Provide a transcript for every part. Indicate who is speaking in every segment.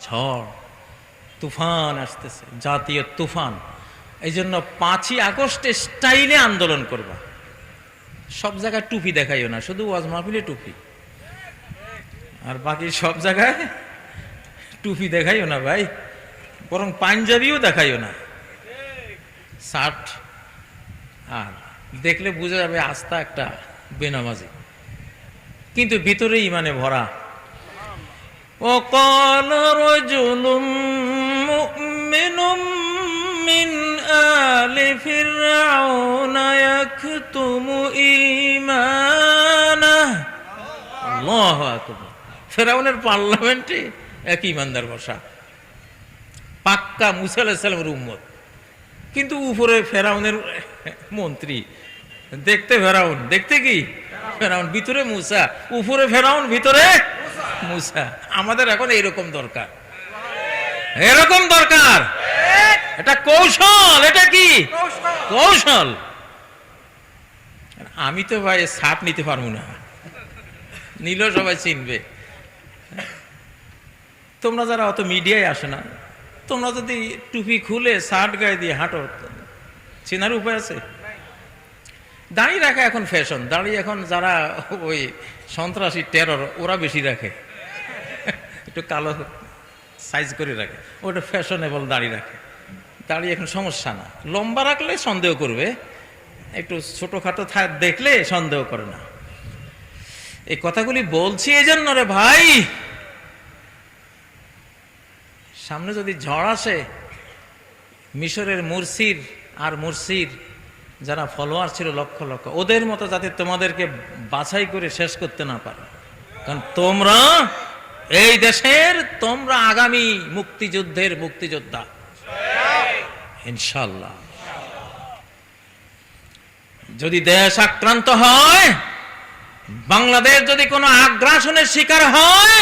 Speaker 1: ঝড় তুফান আসতেছে, জাতীয় তুফান। এই জন্য 5ই আগস্টে স্টাইলে আন্দোলন করবা। সব জায়গায় টুপি দেখাইও না, শুধু ওয়াজ মাহফিলে টুপি, আর বাকি সব জায়গায় টুপি দেখাইও না ভাই, বরং পাঞ্জাবিও দেখাইও না, শার্ট। আর দেখলে বোঝা যাবে আস্থা একটা বেনামাজি, কিন্তু ভিতরে ইমানে ভরা। وقال رجل مؤمن من آل فرعون يكتم إيمانه আল্লাহু আকবার। ফেরাউনের পার্লামেন্টে এক ইমানদার বসা, পাক্কা মুসা আলাইহিস সালামের উম্মত, কিন্তু উপরে ফেরাউনের মন্ত্রী। দেখতে ফেরাউন, দেখতে কি ফেরাউন, ভিতরে মুসা। উপরে ফেরাউন, ভিতরে মুসা। আমাদের এখন এরকম দরকার, এরকম দরকার। এটা কৌশল, এটা কি কৌশল। আমি তো ভাই সাপ নিতে পারবো না, নিলেও সবাই চিনবে। তোমরা যারা অত মিডিয়ায় আসে না, তোমরা যদি টুপি খুলে শার্ট গায়ে দিয়ে হাঁটো, চেনার উপায় আছে? দাড়ি রাখা এখন ফ্যাশন। দাড়ি এখন যারা ওই সন্ত্রাসী টেরর, ওরা বেশি রাখে, একটু কালো সাইজ করে রাখে, ওটা ফ্যাশনেবল দাড়ি রাখে। দাড়ি এখন সমস্যা না, লম্বা রাখলে সন্দেহ করবে, একটু ছোটখাটো দেখলে সন্দেহ করে না। এই কথাগুলি বলছি এই জন্য রে ভাই, সামনে যদি ঝড় আসে, মিশরের মুরসির আর মুরসির যারা ফলোয়ার ছিল লক্ষ লক্ষ, ওদের মতো যাতে তোমাদেরকে বাছাই করে শেষ করতে না পারে। কারণ তোমরা এই দেশের, তোমরা আগামী মুক্তিযুদ্ধের মুক্তিযোদ্ধা ইনশাআল্লাহ। যদি দেশ আক্রান্ত হয়, বাংলাদেশ যদি কোনো আগ্রাসনের শিকার হয়,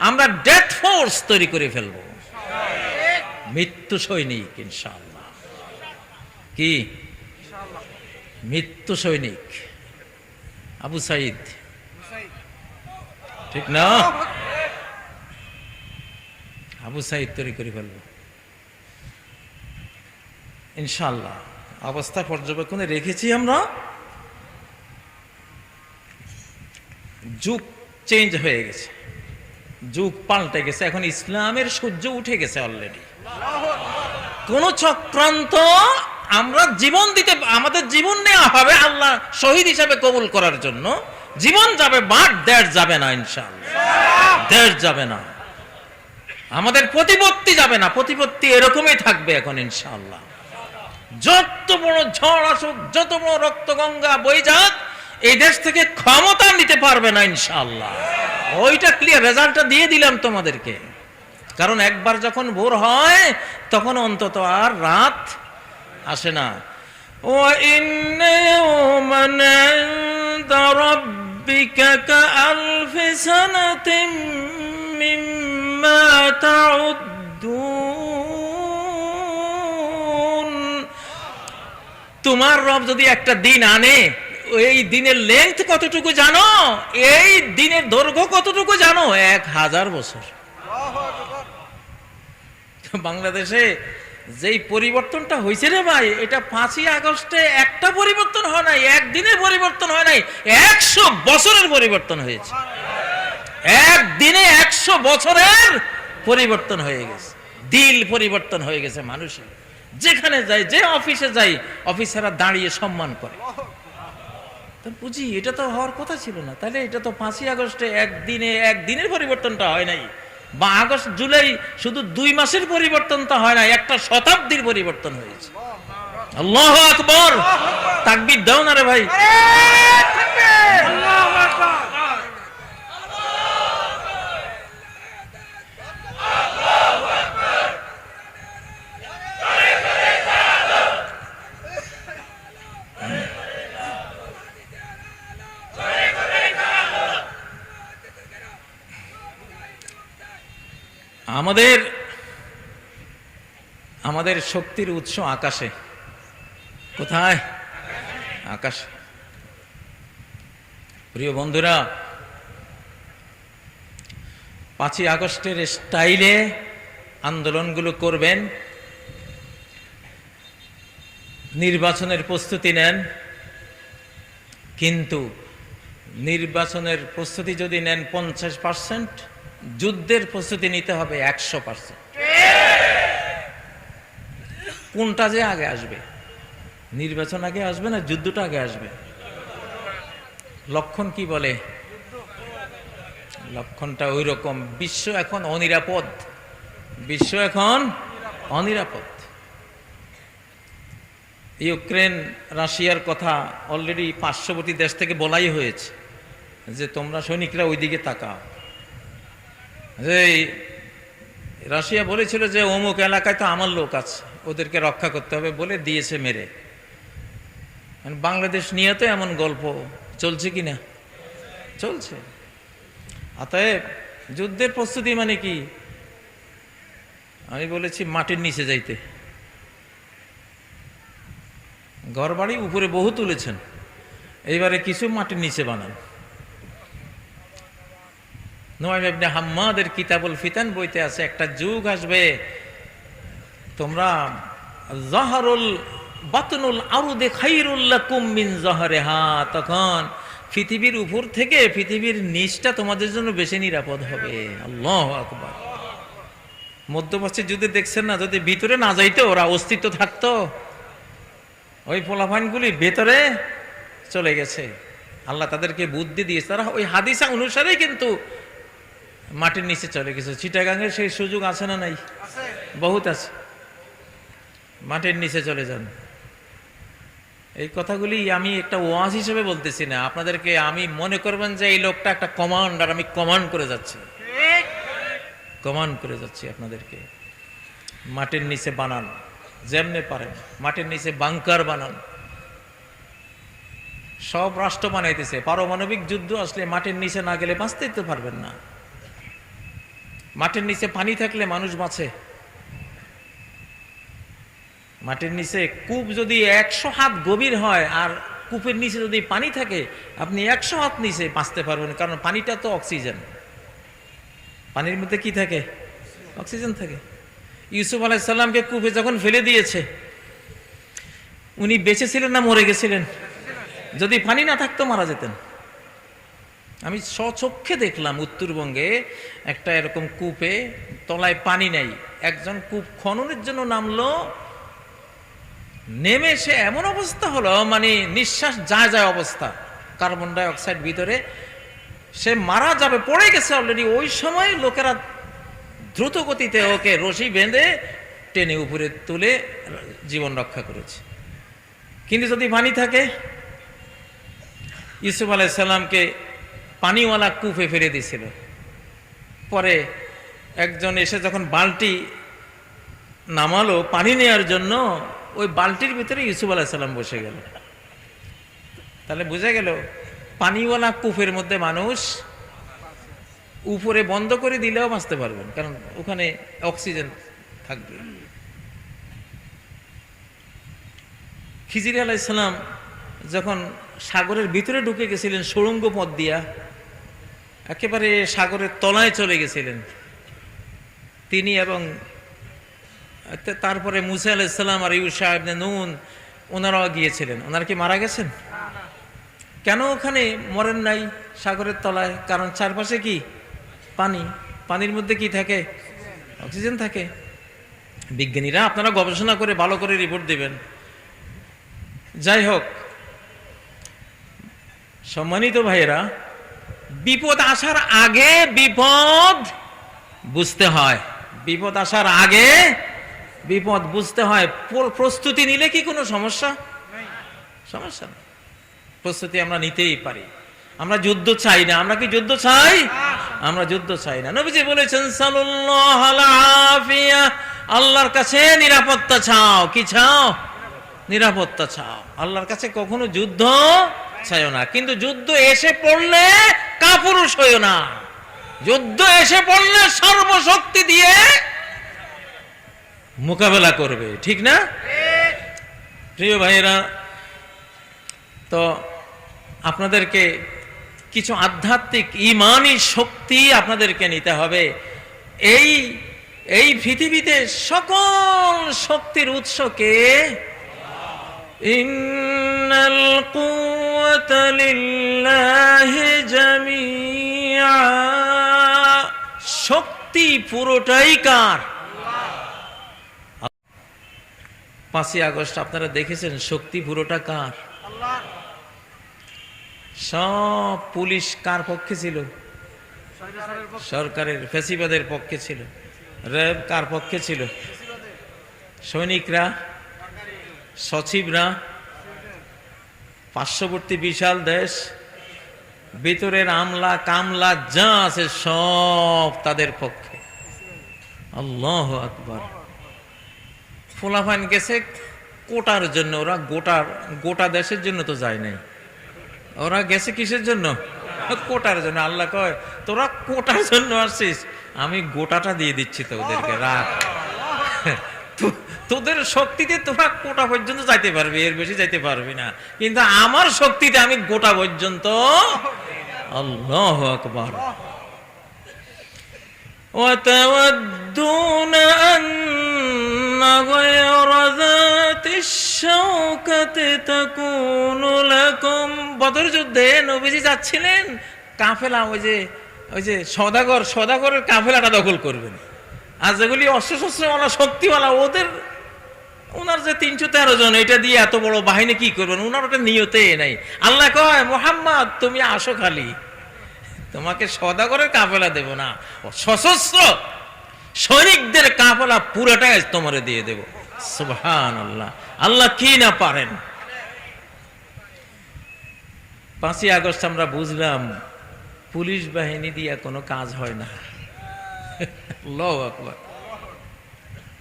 Speaker 1: আমরা ডেথ ফোর্স তৈরি করে ফেলব, মৃত্যু সৈনিক ইনশাআল্লাহ। কি মৃত্যু সৈনিক? আবু সাইদ, ঠিক না? আবু সাইদ তৈরি করে ফেলব ইনশাআল্লাহ। অবস্থা পর্যবেক্ষণে রেখেছি আমরা। যুগ চেঞ্জ হয়ে গেছে, যুগ পাল্টে গেছে। এখন ইসলামের সূর্য উঠে গেছে অলরেডি। কোন চক্রান্ত, আমরা জীবন দিতে, আমাদের জীবন নেওয়া হবে আল্লাহ শহীদ হিসাবে কবুল করার জন্য। জীবন যাবে, বাট দেশ যাবে না ইনশাআল্লাহ, দেশ যাবে না, আমাদের প্রতিপত্তি যাবে না। প্রতিপত্তি এরকমই থাকবে এখন ইনশাআল্লাহ। যত বড় ঝড় আসুক, যত বড় রক্তগঙ্গা বই যাক, এই দেশ থেকে ক্ষমতা নিতে পারবে না ইনশাআল্লাহ। ওইটা ক্লিয়ার, রেজাল্টটা দিয়ে দিলাম তোমাদেরকে। কারণ একবার যখন ভোর হয়, তখন অন্তত আর রাত আসে না। وَإِنَّ يَوْمًا عِندَ رَبِّكَ كَأَلْفِ سَنَةٍ مِّمَّا تَعُدُّونَ। তোমার রব যদি একটা দিন আনে, এই দিনের লেন্থ কতটুকু জানো? এই দিনের দৈর্ঘ্য কতটুকু জানো? 1000 বছর। বাংলাদেশে যেই পরিবর্তনটা হয়েছে রে ভাই, এটা 5ই আগস্টে একটা পরিবর্তন হয় নাই, একদিনের পরিবর্তন হয় নাই, 100 বছরের পরিবর্তন হয়েছে। একদিনে 100 বছরের পরিবর্তন হয়ে গেছে। দিল পরিবর্তন হয়ে গেছে মানুষের। যেখানে যাই, যে অফিসে যাই, অফিসাররা দাঁড়িয়ে সম্মান করে। তো বুঝি এটা তো হওয়ার কথা ছিল না। তাহলে এটা তো 5ই আগস্টে একদিনের পরিবর্তনটা হয় নাই, বা আগস্ট জুলাই শুধু 2 মাসের পরিবর্তনটা হয় না, একটা শতাব্দীর পরিবর্তন হয়েছে। আল্লাহু আকবার, তাকবীর দাও না রে ভাই। আমাদের শক্তির উৎস আকাশে। কোথায়? আকাশে। প্রিয় বন্ধুরা, 5ই আগস্টের স্টাইলে আন্দোলনগুলো করবেন, নির্বাচনের প্রস্তুতি নেন, কিন্তু নির্বাচনের প্রস্তুতি যদি নেন 50%, যুদ্ধের প্রস্তুতি নিতে হবে 100%। কোনটা যে আগে আসবে? নির্বাচন আগে আসবে না যুদ্ধটা আগে আসবে? লক্ষণ কি বলে? লক্ষণটা ওই রকম। বিশ্ব এখন অনিরাপদ, বিশ্ব এখন অনিরাপদ। ইউক্রেন রাশিয়ার কথা অলরেডি পার্শ্ববর্তী দেশ থেকে বলাই হয়েছে যে তোমরা সৈনিকরা ওইদিকে তাকাও। যে রাশিয়া বলেছিল যে অমুক এলাকায় তো আমার লোক আছে, ওদেরকে রক্ষা করতে হবে বলে দিয়েছে মেরে। বাংলাদেশ নিয়ে তো এমন গল্প চলছে কিনা? চলছে। অতএব যুদ্ধের প্রস্তুতি মানে কি? আমি বলেছি মাটির নিচে যাইতে। ঘর বাড়ি উপরে বহু তুলেছেন, এইবারে কিছু মাটির নিচে বানান। নুআইম ইবনে হাম্মাদের কিতাবুল ফিতান বইতে আছে, একটা যুগ আসবে তোমরা যাহরুল বাতনুল আরদে খায়রুল লাকুম মিন যাহরিহা, তখন পৃথিবীর উপর থেকে পৃথিবীর নিচটা তোমাদের জন্য বেশি নিরাপদ হবে। আল্লাহু আকবার। মধ্যপ্রাচ্যের যুদ্ধে দেখছেন না, যদি ভিতরে না যাইতো ওরা অস্তিত্ব থাকতো, ওই পোলাপানগুলি ভেতরে চলে গেছে। আল্লাহ তাদেরকে বুদ্ধি দিয়েছে, তারা ওই হাদিসা অনুসারেই কিন্তু মাটির নিচে চলে গেছে। চিটাগাঙের সেই সুযোগ আছে না নাই? বহুত আছে। মাটির নিচে চলে যান। এই কথাগুলি আমি একটা ওয়াজ হিসেবে বলতেছি না আপনাদেরকে। আমি মনে করবেন যে এই লোকটা একটা কমান্ডার, আমি কমান্ড করে যাচ্ছি, কমান্ড করে যাচ্ছি আপনাদেরকে। মাটির নিচে বানান যেমনে পারেন, মাটির নিচে বাংকার বানান। সব রাষ্ট্র বানাইতেছে। পারমাণবিক যুদ্ধ আসলে মাটির নিচে না গেলে বাঁচতেই তো পারবেন না। মাটির নিচে পানি থাকলে মানুষ বাঁচে। মাটির নিচে কূপ যদি 100 হাত গভীর হয় আর কূপের নিচে যদি পানি থাকে, আপনি 100 হাত নিচে বাঁচতে পারবেন, কারণ পানিটা তো অক্সিজেন। পানির মধ্যে কি থাকে? অক্সিজেন থাকে। ইউসুফ আলাইহিস সালামকে কূপে যখন ফেলে দিয়েছে, উনি বেঁচে ছিলেন না মরে গেছিলেন? যদি পানি না থাকতো মারা যেতেন। আমি স্বচক্ষে দেখলাম উত্তরবঙ্গে একটা এরকম কূপে, তলায় পানি নেই, একজন কূপ খননের জন্য নামলো, নেমে সে এমন অবস্থা হলো, মানে নিঃশ্বাস যায় যায় অবস্থা, কার্বন ডাই অক্সাইড ভিতরে, সে মারা যাবে, পড়ে গেছে অলরেডি। ওই সময় লোকেরা দ্রুত গতিতে ওকে রশি বেঁধে টেনে উপরে তুলে জীবন রক্ষা করেছে। কিন্তু যদি পানি থাকে, ইউসুফ আলাইহিস সালামকে পানিওয়ালা কূপে ফেলে দিয়েছিল। পরে একজন এসে যখন বালতি নামালো পানি নেওয়ার জন্য, ওই বালতির ভিতরে ইউসুফ আলাইহিস সালাম বসে গেল। তাহলে বোঝা গেল পানিওয়ালা কূপের মধ্যে মানুষ উপরে বন্ধ করে দিলেও বাঁচতে পারবেন, কারণ ওখানে অক্সিজেন থাকবে। খিজির আলাইহিস সালাম যখন সাগরের ভিতরে ঢুকে গেছিলেন সুড়ঙ্গ পথ দিয়া, একেবারে সাগরের তলায় চলে গেছিলেন তিনি, এবং তারপরে মুসা আলাইহিস সালাম আর ইউশা ইবনে নুন ওনারাও গিয়েছিলেন। ওনারা কি মারা গেছেন? কেন ওখানে মরেন নাই সাগরের তলায়? কারণ চারপাশে কি? পানি। পানির মধ্যে কি থাকে? অক্সিজেন থাকে। বিজ্ঞানীরা আপনারা গবেষণা করে ভালো করে রিপোর্ট দিবেন। যাই হোক, সম্মানিত ভাইয়েরা, বিপদ আসার আগে বিপদ বুঝতে হয়। বিপদ আসার আগে বিপদ বুঝতে হয়। প্রস্তুতি নিলে কি কোনো সমস্যা? সমস্যা নেই, প্রস্তুতি আমরা নিতেই পারি। আমরা যুদ্ধ চাই না। আমরা কি যুদ্ধ চাই? আমরা যুদ্ধ চাই না। নবীজি বলেছেন সাল্লাল্লাহু আলাইহি, আল্লাহর কাছে নিরাপত্তা চাও। কি চাও? নিরাপত্তা চাও। আল্লাহর কাছে কখনো যুদ্ধ চাইও না। কিন্তু যুদ্ধ এসে পড়লে কাপুরুষ হইও না। যুদ্ধ এসে পড়লে সর্বশক্তি দিয়ে মোকাবেলা করবে, ঠিক না? প্রিয় ভাইয়েরা, তো আপনাদেরকে কিছু আধ্যাত্মিক ইমানি শক্তি আপনাদেরকে নিতে হবে। এই এই পৃথিবীতে সকল শক্তির উৎসকে ইন্নাল কুওয়াতা লিল্লাহি জামিআ, শক্তি পুরোটাই কার? 5ই আগস্ট আপনারা দেখেছেন শক্তি পুরোটা কার? সব পুলিশ কার পক্ষে ছিল? সরকারের, ফ্যাসিবাদের পক্ষে ছিল। র্যাব কার পক্ষে ছিল? সৈনিকরা, সচিবরা, পার্শ্ববর্তী বিশাল দেশ, ভিতরের আমলা কামলা যা আছে সব তাদের পক্ষে। আল্লাহু আকবার। ফোলাফান গেছে কোটার জন্য, ওরা গোটা দেশের জন্য তো যায় নাই, ওরা গেছে কিসের জন্য? কোটার জন্য। আল্লাহ কয় তোরা কোটার জন্য আসছিস, আমি গোটাটা দিয়ে দিচ্ছি তো ওদেরকে, রাখ। তোদের শক্তিতে তোরা কোটা পর্যন্ত যাইতে পারবি, এর বেশি যাইতে পারবি না, কিন্তু আমার শক্তিতে আমি গোটা পর্যন্ত। আল্লাহু আকবার। وَتَوَدُّونَ أَنَّ غَيْرَ ذَاتِ الشَّوْكَةِ تَكُونُ لَكُمْ। বদর যুদ্ধে নবীজি যাচ্ছিলেন, কাফেলা ওই যে সওদাগরের কাফেলাটা দখল করবেন, আর যেগুলি অস্ত্রশস্ত্রওয়ালা শক্তিওয়ালা ওনার যে 313 জন, এটা দিয়ে এত বড় বাহিনী কি করবেন? ওনার ওটা নিয়তে নাই। আল্লাহ কয় মুহাম্মদ তুমি আসো, খালি তোমাকে সওদাগরের কাফেলা দেব না, সশস্ত্র সৈনিকদের কাফেলা পুরোটাই তোমারে দিয়ে দেব। সুবহানাল্লাহ। আল্লাহ কি না পারেন। 5ই আগস্ট আমরা বুঝলাম পুলিশ বাহিনী দিয়ে কোনো কাজ হয় না। আল্লাহু আকবার।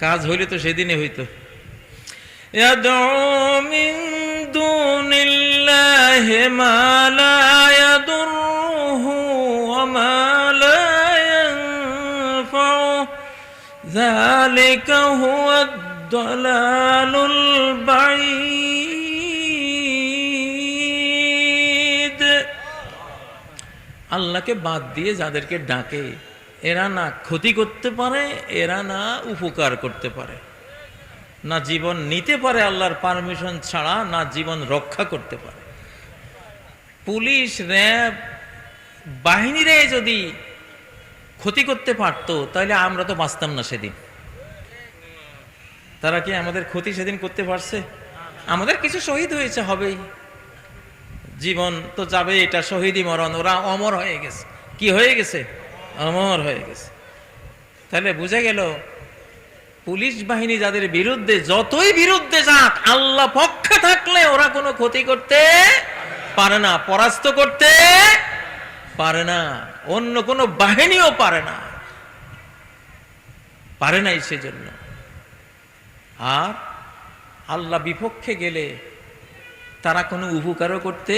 Speaker 1: কাজ হইলে তো সেদিনে হইতো। ইয়াদউ মিন দুনিল্লাহি মা লা ইয়াদুররুহু ওয়া মা লা ইয়ানফাউ যালিকা হুয়াদ দালালুল বাঈদ। আল্লাহকে বাদ দিয়ে যাদেরকে ডাকে, এরা না ক্ষতি করতে পারে, এরা না উপকার করতে পারে, না জীবন নিতে পারে আল্লাহর পারমিশন ছাড়া, না জীবন রক্ষা করতে পারে। পুলিশ র্যাব বাহিনীরে যদি ক্ষতি করতে পারতো তাহলে আমরা তো বাঁচতাম না সেদিন। তারা কি আমাদের ক্ষতি সেদিন করতে পারছে? আমাদের কিছু শহীদ হয়েছে, হবেই, জীবন তো যাবে, এটা শহীদই মরণ। ওরা অমর হয়ে গেছে। কি হয়ে গেছে? অমর হয়ে গেছে। তাহলে বুঝা গেল পুলিশ বাহিনী যাদের বিরুদ্ধে, যতই বিরুদ্ধে যাক, আল্লাহ পক্ষে থাকলে ওরা কোনো ক্ষতি করতে পারে না, পরাস্ত করতে পারে না, অন্য কোনো বাহিনীও পারে না, পারে নাই সেজন্য। আর আল্লাহ বিপক্ষে গেলে তারা কোনো উপকারও করতে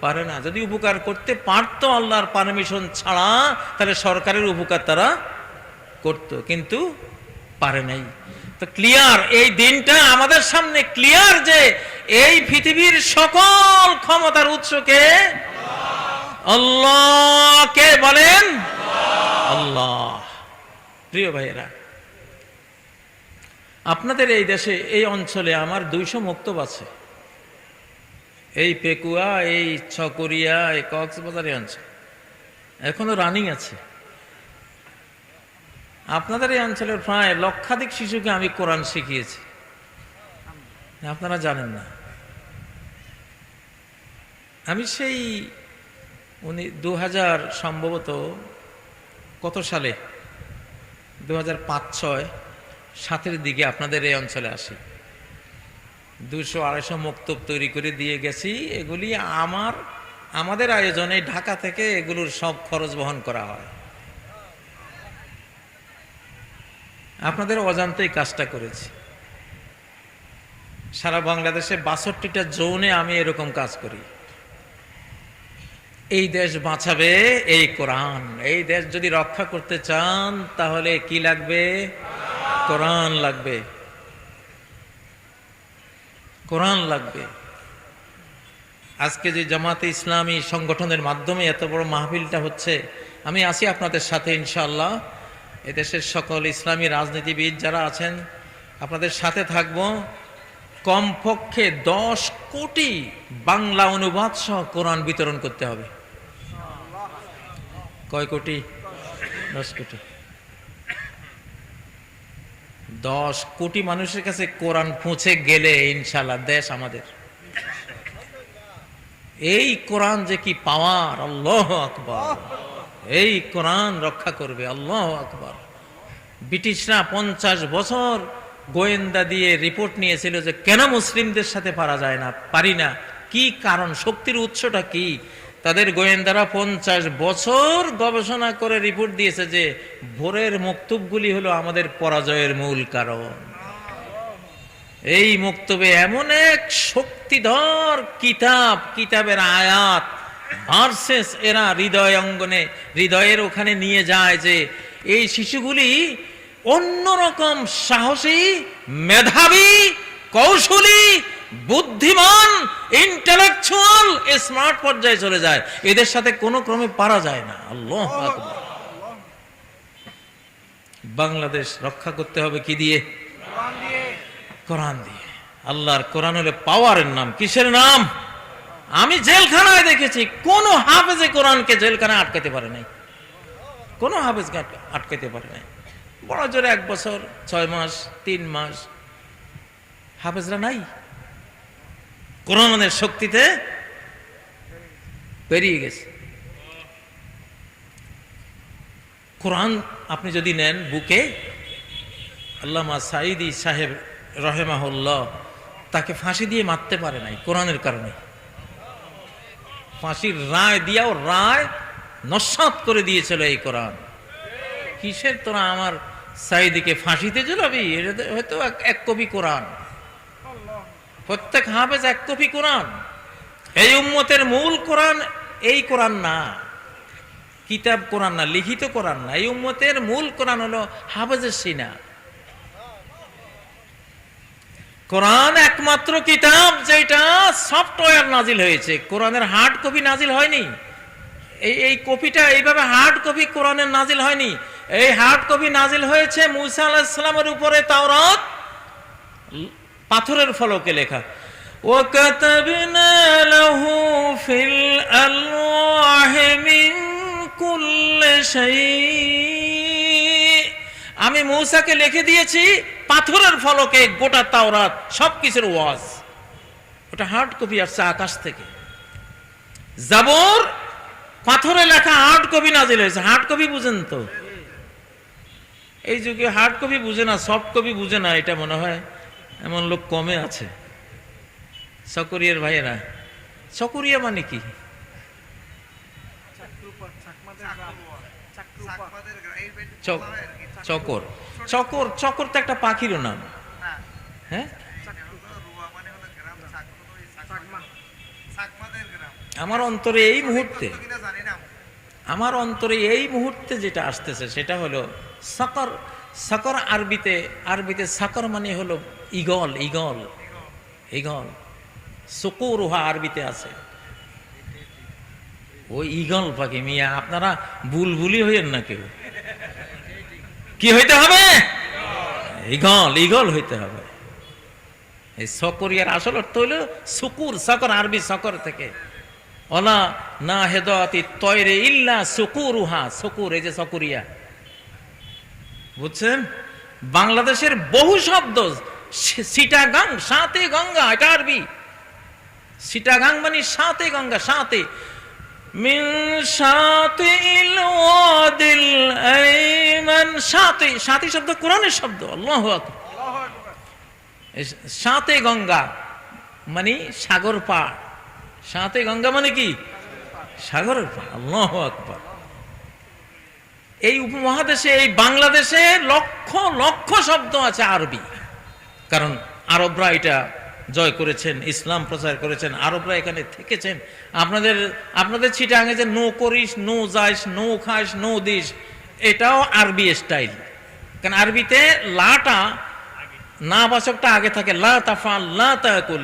Speaker 1: পারে না। যদি উপকার করতে পারতো আল্লাহর পারমিশন ছাড়া, তাহলে সরকারের উপকার তারা করত, কিন্তু পারে নাই। তো ক্লিয়ার, এই দিনটা আমাদের সামনে ক্লিয়ার যে এই পৃথিবীর সকল ক্ষমতার উৎসকে আল্লাহ। কে বলেন? আল্লাহ। প্রিয় ভাইয়েরা, আপনাদের এই দেশে, এই অঞ্চলে আমার 200 মক্তব আছে। এই পেকুয়া, এই ছকরিয়া, এই কক্সবাজার অঞ্চল এখনো রানিং আছে। আপনাদের এই অঞ্চলের প্রায় লক্ষাধিক শিশুকে আমি কোরআন শিখিয়েছি, আপনারা জানেন না। আমি সেই 2000 সম্ভবত কত সালে, 2005-06, 7-এর দিকে আপনাদের এই অঞ্চলে আসি। 200-250 মক্তব তৈরি করে দিয়ে গেছি। এগুলি আমাদের আয়োজনে ঢাকা থেকে এগুলোর সব খরচ বহন করা হয়। আপনাদের অজান্তেই কাজটা করেছি। সারা বাংলাদেশে 62টা জোনে আমি এরকম কাজ করি। এই দেশ বাঁচাবে এই কোরআন। এই দেশ যদি রক্ষা করতে চান তাহলে কি লাগবে? কোরআন লাগবে, কোরআন লাগবে। আজকে যে জামাতে ইসলামী সংগঠনের মাধ্যমে এত বড় মাহফিলটা হচ্ছে, আমি আছি আপনাদের সাথে ইনশাআল্লাহ। এদেশের সকল ইসলামী রাজনীতিবিদ যারা আছেন আপনাদের সাথে থাকব। কমপক্ষে 10 কোটি বাংলা অনুবাদ সহ কোরআন বিতরণ করতে হবে। কয় কোটি? 10 কোটি। 10 কোটি মানুষের কাছে কোরআন পৌঁছে গেলে ইনশাআল্লাহ দেশ আমাদের। এই কোরআন যে কি পাওয়ার! আল্লাহু আকবার। এই কোরআন রক্ষা করবে। আল্লাহু আকবার। ব্রিটিশরা 50 বছর গোয়েন্দা দিয়ে রিপোর্ট নিয়েছিল যে কেন মুসলিমদের সাথে পারি না, কি কারণ, শক্তির উৎসটা কি। তাদের গোয়েন্দারা 50 বছর গবেষণা করে রিপোর্ট দিয়েছে যে ভোরের মক্তবগুলি হলো আমাদের পরাজয়ের মূল কারণ। এই মক্তবে এমন এক শক্তিধর কিতাবের আয়াত ভার্সেস এরা হৃদয় অঙ্গনে, হৃদয়ের ওখানে নিয়ে যায় যে এই শিশুগুলি অন্যরকম সাহসী, মেধাবী, কৌশলী, বুদ্ধিমান, ইন্টেলেকচুয়াল, স্মার্ট পর্যায়ে চলে যায়। এদের সাথে কোনো ক্রমে পারা যায় না। আল্লাহু আকবার। বাংলাদেশ রক্ষা করতে হবে কি দিয়ে? কোরআন দিয়ে। আল্লাহর কোরআন হলো পাওয়ারের নাম। কিসের নাম? আমি জেলখানায় দেখেছি কোন হাফেজে কোরআনকে জেলখানায় আটকাতে পারে নাই। কোন হাফেজকে আটকাতে পারে নাই। বড় জোরে 1 বছর 6 মাস 3 মাস হাফেজরা নাই, কোরআনের শক্তিতে পেরিয়ে গেছে। কোরআন আপনি যদি নেন বুকে, আল্লামা সাঈদী সাহেব রহেমাহুল্লাহ তাকে ফাঁসি দিয়ে মারতে পারে নাই কোরআনের কারণে। ফাঁসির রায় দিয়াও রায় নস্যাৎ করে দিয়েছিল এই কোরআন। কিসের তোরা আমার সাঈদীকে ফাঁসিতে ঝুলাবি? এটা হয়তো 1 কপি কোরআন, প্রত্যেক হাফেজ 1 কপি কোরআন। এই উম্মতের মূল কোরআন এই কোরআন না, কিতাব কোরআন না, লিখিত কোরআন না। এই উম্মতের মূল কোরআন হলো হাফেজের সিনা। কোরআন একমাত্র কিতাব যেটা সফটওয়্যার নাজিল হয়েছে, কোরআনের হার্ড কপি নাজিল হয়নি। এই কপিটা এইভাবে হার্ড কপি কোরআনের নাজিল হয়নি। এই হার্ড কপি নাজিল হয়েছে মুসা আলাইহিস সালামের উপরে তাওরাত পাথরের ফলকে লেখা। ওয়া কাতাবনা লাহু ফিল আলওয়াহি মিন কুল্লি শাই। আমি মূসাকে লিখে দিয়েছি পাথরের ফলকে গোটা তাওরাত, সবকিছুর ওয়াজ। ওটা হার্ড কপি আসছে আকাশ থেকে। জাবর পাথরে লেখা হার্ড কপি নাজিল হয়েছে। হার্ড কপি বুঝেন তো? এই যুগে হার্ড কপি বুঝে না, সফট কপি বুঝে না, এটা মনে হয় এমন লোক কমে আছে। চকরিয়ার ভাইয়েরা, চকরিয়া মানে কি? চকর। চকর চকর তো একটা পাখিরও নাম। হ্যাঁ, আমার অন্তরে এই মুহূর্তে যেটা আসতেছে সেটা হলো সাকর। সাকর আরবিতে সাকর মানে হলো ঈগল। সুকুরুহা আরবিতে আছে। ওই ঈগল পাখি। মিয়া আপনারা বুলবুলি হইয়েন না কেউ। কি হইতে হবে? ঈগল হইতে হবে। এই সকরিয়ার আসল অর্থ হইল সুকুর। সাকর আরবি সকর থেকে। ওলা না হেদাতি তয়রে ইল্লা সুকুরুহা। সুকুর, এই যে সকরিয়া, বুঝছেন? বাংলাদেশের বহু শব্দ, সিটাগাং, সাতে গঙ্গা, এটা আরবি। সিটাগাং মানে সাতে গঙ্গা, সাতে মিন শাতিল ওয়াদিল আইমান। সাতি শব্দ কোরআনের শব্দ। আল্লাহু আকবার। সাতে গঙ্গা মানে সাগর পাড়। সাতে গঙ্গা মানে কি? সাগরের পাড়। আল্লাহু আকবার। এই উপমহাদেশে, এই বাংলাদেশে লক্ষ লক্ষ শব্দ আছে আরবি। কারণ আরবরা এটা জয় করেছেন, ইসলাম প্রচার করেছেন, আরবরা এখানে থেকেছেন। আপনাদের চিটাঙে যে নো করিস, নো যাইস, নো খাস, নো দিস, এটাও আরবি স্টাইল। কারণ আরবিতে লাটা, না বাচকটা আগে থাকে। লা তাফাল, লা তাকুল,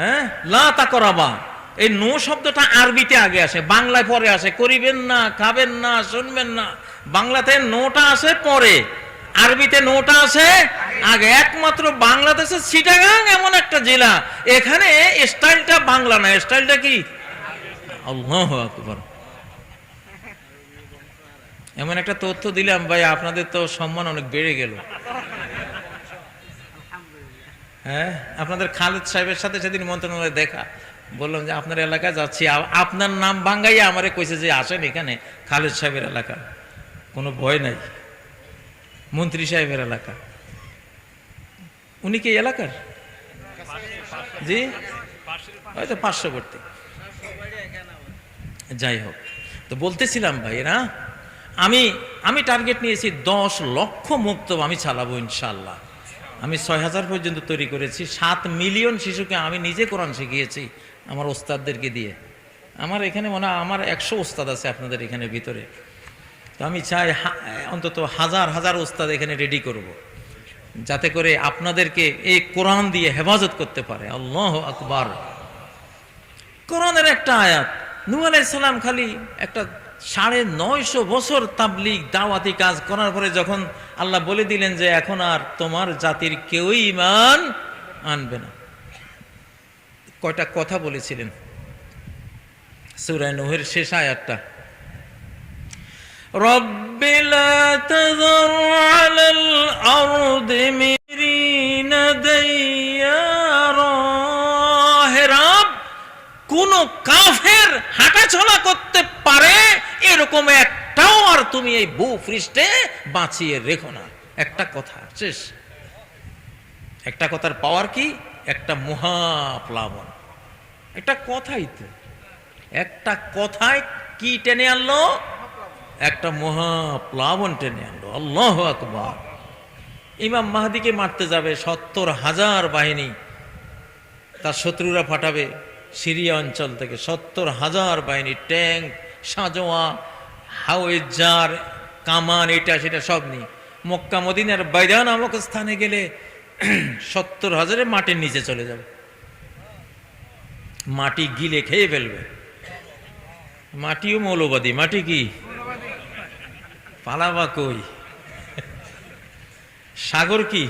Speaker 1: হ্যাঁ, লা তাকরাবা। এই নো শব্দটা আরবিতে আগে আসে, বাংলায় পরে আসে। করিবেন না, খাবেন না, শুনবেন না, বাংলাতে নোটা আসে পরে, আরবিতে নোটা আসে আগে। একমাত্র বাংলাদেশের চিটাগাং এমন একটা জেলা, এখানে স্টাইলটা বাংলা না, স্টাইলটা কি? আল্লাহু আকবার। এমন একটা তথ্য দিলাম ভাই, আপনাদের তো সম্মান অনেক বেড়ে গেল। হ্যাঁ, আপনাদের খালেদ সাহেবের সাথে সেদিন মন্ত্রণালয়ে দেখা, বললাম যে আপনার এলাকায় যাচ্ছি, আপনার নাম বাঙ্গাইয়া আমারে কইছে যে আসেন এখানে, খালেদ সাহেবের এলাকা, কোনো ভয় নাই, মন্ত্রী সাহেবের এলাকা। উনি কি এলাকার? জি, হয়তো পার্শ্ববর্তী। যাই হোক, তো বলতেছিলাম ভাইরা, আমি টার্গেট নিয়েছি 10 লক্ষ মুক্ত আমি চালাবো ইনশাল্লাহ। আমি 6000 পর্যন্ত তৈরি করেছি। 7 মিলিয়ন শিশুকে আমি নিজে কোরআন শিখিয়েছি আমার ওস্তাদদেরকে দিয়ে। আমার এখানে মনে হয় আমার 100 ওস্তাদ আছে আপনাদের এখানে ভিতরে। তো আমি চাই অন্তত হাজার হাজার ওস্তাদ এখানে রেডি করব, যাতে করে আপনাদেরকে এই কোরআন দিয়ে হেফাজত করতে পারে। আল্লাহু আকবার। কোরআনের একটা আয়াত, নূহ আলাইহিস সালাম খালি একটা 950 বছর তাবলীগ দাওয়াতি কাজ করার পরে যখন আল্লাহ বলে দিলেন যে এখন আর তোমার জাতির কেউই ঈমান আনবে না, কয়টা কথা বলেছিলেন? সূরা নূহের শেষ আয়াতটা, রব্বি লা তাযার আলাল আরদি মিরিনা দাইয়ারা, হে রব, কোন কাফের হাঁটাচলা করতে পারে এরকম একটাও আর তুমি এই ভূপৃষ্ঠে বাঁচিয়ে রেখো না। একটা কথা শেষ। একটা কথার পাওয়ার কি? একটা মহাপ্লাবন। একটা কথাই তো, একটা কথায় কি টেনে আনলো? একটা মহাপ্লাবন টেনে আনলো। আল্লাহু আকবার। ইমাম মাহদিকে মারতে যাবে 70,000 বাহিনী, তার শত্রুরা পাঠাবে সিরিয়া অঞ্চল থেকে 70,000 বাহিনী, ট্যাঙ্ক, সাজোয়া, হাওয়েজার, কামান, এটা সেটা সব নিয়ে মক্কা মদিনার বাইদা নামক স্থানে গেলে 70,000 মাটির নিচে চলে যাবে, মাটি গিলে খেয়ে ফেলবে। মাটিও মৌলবাদী। মাটি কি? পালাবা কই? সাগর কি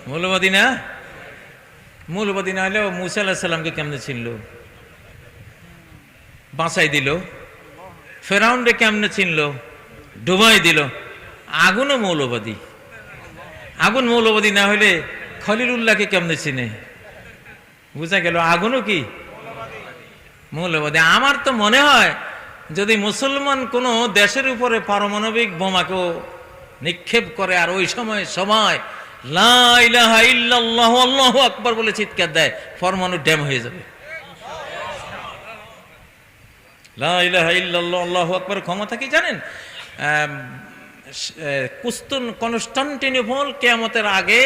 Speaker 1: মৌলবাদী না? মৌলবাদী না হলেও মুসা আলাইহিস সালামকে কেমনে চিনল, বাঁচাই দিল। ফেরাউনকে কেমনে চিনল, ডুবাই দিল। আগুনও মৌলবাদী। আগুন মৌলবাদী না হলে খলিলুল্লাহকে কেমনে চিনে? বুঝা গেল আগুনও কি মৌলবাদী। আমার তো মনে হয় যদি মুসলমান কোনো দেশের উপরে পারমাণবিক বোমাকেও নিক্ষেপ করে আর ওই সময় সবাই লা ইলাহা ইল্লাল্লাহু আল্লাহু আকবার বলে চিৎকার দেয়, পরমাণু ড্যাম হয়ে যাবে। লা ইলাহা ইল্লাল্লাহু আল্লাহু আকবার ক্ষমতা কি জানেন? কনস্টান্টিনোপল কিয়ামতের আগে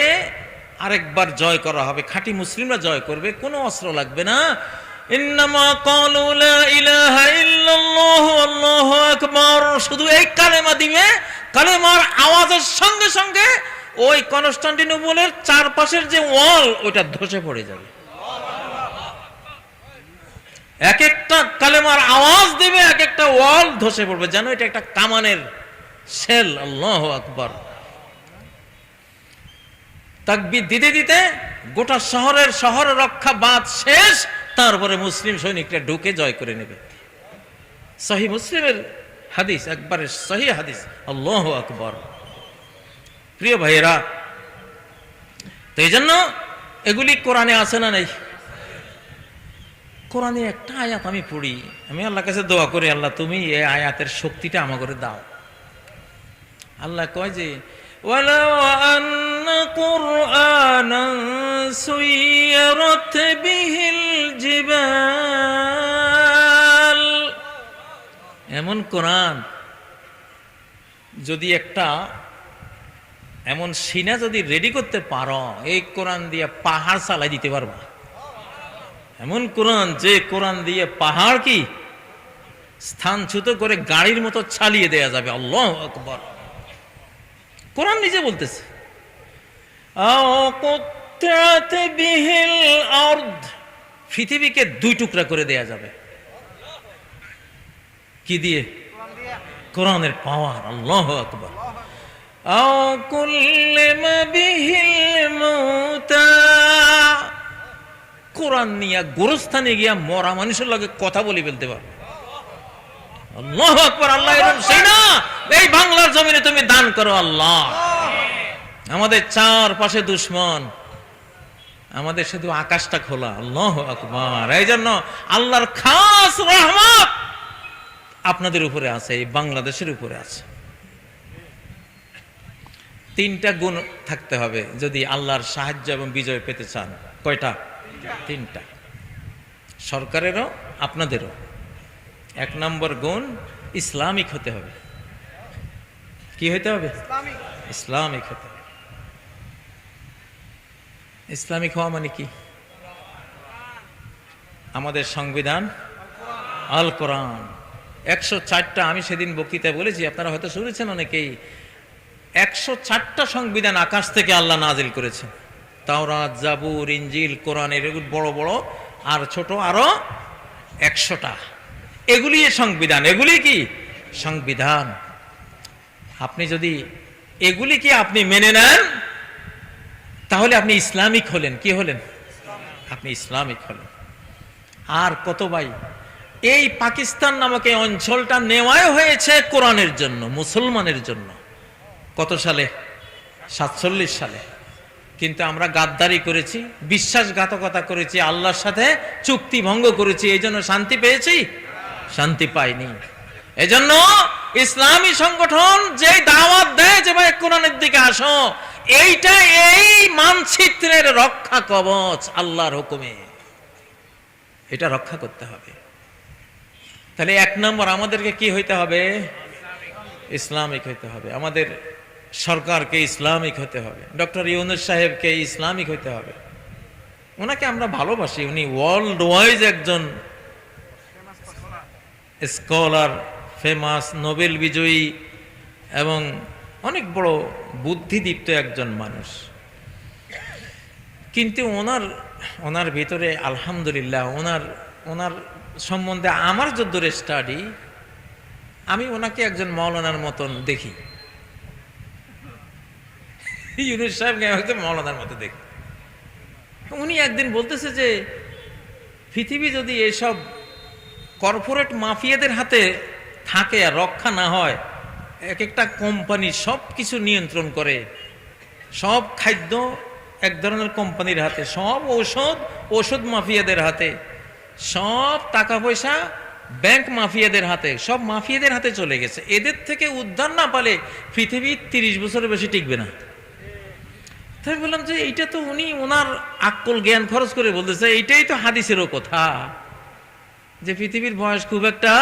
Speaker 1: আরেকবার জয় করা হবে, খাঁটি মুসলিমরা জয় করবে, কোনো অস্ত্র লাগবে না। ইন্নামা ক্বালু লা ইলাহা ইল্লাল্লাহু আল্লাহু আকবার, শুধু এই কালেমা দিবে, কালেমার আওয়াজের সঙ্গে সঙ্গে ওই কনস্টান্টিনোপলের চারপাশের যে ওয়াল ওইটা ধসে পড়ে যাবে। এক একটা কালেমার আওয়াজ দিবে, এক একটা ওয়াল ধসে পড়বে, যেন এটা একটা কামানের শেল। আল্লাহু আকবার। তাকবীর দিতে দিতে গোটা শহর রক্ষা বাদ শেষ, তারপরে মুসলিম সৈনিকরা ঢুকে জয় করে নেবে। সহিহ মুসলিমের হাদিস, একবারে সহিহ হাদিস। আল্লাহু আকবার। প্রিয় ভাইয়েরা, তো এই জন্য এগুলি কোরআনে আছে না নাই? কোরআনে একটা আয়াত আমি পড়ি, আমি আল্লাহর কাছে দোয়া করি, আল্লাহ তুমি এই আয়াতের শক্তিটা আমাকে করে দাও। আল্লাহ কয় যে ওয়ালাউ আন্না কুরআনান সুয়িরাত বিহিল জিবাল, এমন কোরআন যদি একটা এমন সিনা যদি রেডি করতে পারো, এই কোরআন দিয়ে পাহাড় চালাই দিতে পারবা। এমন কোরআন, যে কোরআন দিয়ে পাহাড় কি স্থানচ্যুত করে গাড়ির মতো চালিয়ে দেয়া যাবে। আল্লাহু আকবার। কোরআন নিজে বলতেছে আও কুত্তাত বিহিল আরদ পৃথিবীকে 2 টুকরা করে দেয়া যাবে। কি দিয়ে? কোরআনের পাওয়ার। আল্লাহু আকবার। আও কুল্লিমা বিহিল মাউতা, কোরআন নিয়ে গোরস্থানে গিয়া মরা মানুষের লগে কথা বলি ফেলতে পারবে। আল্লাহু আকবার। আল্লাহ এরকম সেই না, এই বাংলার জমিনে তুমি দান করো আল্লাহ। আমাদের চারপাশে দুশমন, আমাদের শুধু আকাশটা খোলা। আল্লাহু আকবার। এই জন্য আল্লাহর খাস রহমত আপনাদের উপরে আছে, এই বাংলাদেশের উপরে আছে। 3টা গুণ থাকতে হবে যদি আল্লাহর সাহায্য এবং বিজয় পেতে চান। কয়টা? 3টা। সরকারেরও আপনাদেরও। 1 নম্বর গুণ, ইসলামিক হতে হবে। কি হতে হবে? ইসলামিক হতে হবে। ইসলামিক হওয়া মানে কি? আমাদের সংবিধান আল কোরআন 104টা। আমি সেদিন বক্তৃতায় বলেছি, আপনারা হয়তো শুনেছেন অনেকেই। 104টা সংবিধান আকাশ থেকে আল্লাহ নাজিল করেছেন। তাওরাত, জাবুর, ইনজিল, কোরআন, এগুলো বড় বড়, আর ছোট আরো 100টা। এগুলি সংবিধান। এগুলি কি? সংবিধান। আপনি যদি এগুলিকে আপনি মেনে নেন তাহলে আপনি ইসলামিক হলেন। কি হলেন? আপনি ইসলামিক হলেন। আর কত ভাই, এই পাকিস্তান নামক এই অঞ্চলটা নেওয়াই হয়েছে কোরআনের জন্য, মুসলমানের জন্য। কত সালে? 47 সালে। কিন্তু আমরা গাদ্দারি করেছি, বিশ্বাসঘাতকতা করেছি, আল্লাহর সাথে চুক্তি ভঙ্গ করেছি। এই জন্য শান্তি পেয়েছি? শান্তি পাইনি। এজন্য ইসলামী সংগঠন যে দাওয়াত দেয় যে ভাই কোরআনের দিকে আসো, এইটা এই মানচিত্রের রক্ষা কবচ। আল্লাহর হুকুমে এটা রক্ষা করতে হবে। তাহলে 1 নম্বর আমাদেরকে কি হইতে হবে? ইসলামিক হইতে হবে। আমাদের সরকারকে ইসলামিক হতে হবে। ডক্টর ইউনূস সাহেবকে ইসলামিক হইতে হবে। ওনাকে আমরা ভালোবাসি। উনি ওয়ার্ল্ড ওয়াইজ একজন স্কলার, ফেমাস, নোবেল বিজয়ী এবং অনেক বড় বুদ্ধিদীপ্ত একজন মানুষ। কিন্তু ওনার ভিতরে আলহামদুলিল্লাহ ওনার সম্বন্ধে আমার যদ্দূর স্টাডি, আমি ওনাকে একজন মাওলানার মতন দেখি। ইউনূস সাহেবকে হয়তো মাওলানার মতো দেখি। উনি একদিন বলতেছে যে পৃথিবী যদি এইসব কর্পোরেট মাফিয়াদের হাতে থাকে আর রক্ষা না হয়, এক একটা কোম্পানি সব কিছু নিয়ন্ত্রণ করে, সব খাদ্য এক ধরনের কোম্পানির হাতে, সব ওষুধ মাফিয়াদের হাতে, সব টাকা পয়সা ব্যাংক মাফিয়াদের হাতে, সব মাফিয়াদের হাতে চলে গেছে। এদের থেকে উদ্ধার না পালে পৃথিবী 30 বছরের বেশি টিকবে না। তাই বললাম যে এইটা তো উনি ওনার আক্কল জ্ঞান খরচ করে বলতেছে। এইটাই তো হাদিসেরও কথা, যে পৃথিবীর বয়স খুব একটা,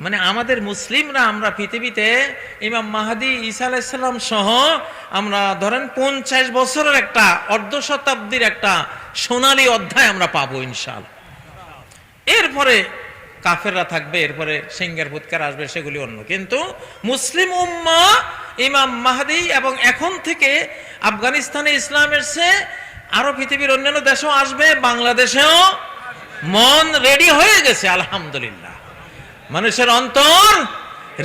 Speaker 1: মানে আমাদের মুসলিমরা আমরা পৃথিবীতে ইমাম মাহদী ঈসা আলাইহিস সালাম সহ আমরা ধরেন 50 বছরের একটা অর্ধ শতাব্দীর একটা সোনালী অধ্যায় আমরা পাবো ইনশাআল্লাহ। এরপরে কাফেররা থাকবে, এরপরে সিংহের ফুৎকার আসবে, সেগুলি অন্য। কিন্তু মুসলিম উম্মাহ ইমাম মাহদী এবং এখন থেকে আফগানিস্তানে ইসলামের চেয়ে আরো পৃথিবীর অন্যান্য দেশেও আসবে, বাংলাদেশেও মন রেডি হয়ে গেছে আলহামদুলিল্লাহ। মানুষের অন্তর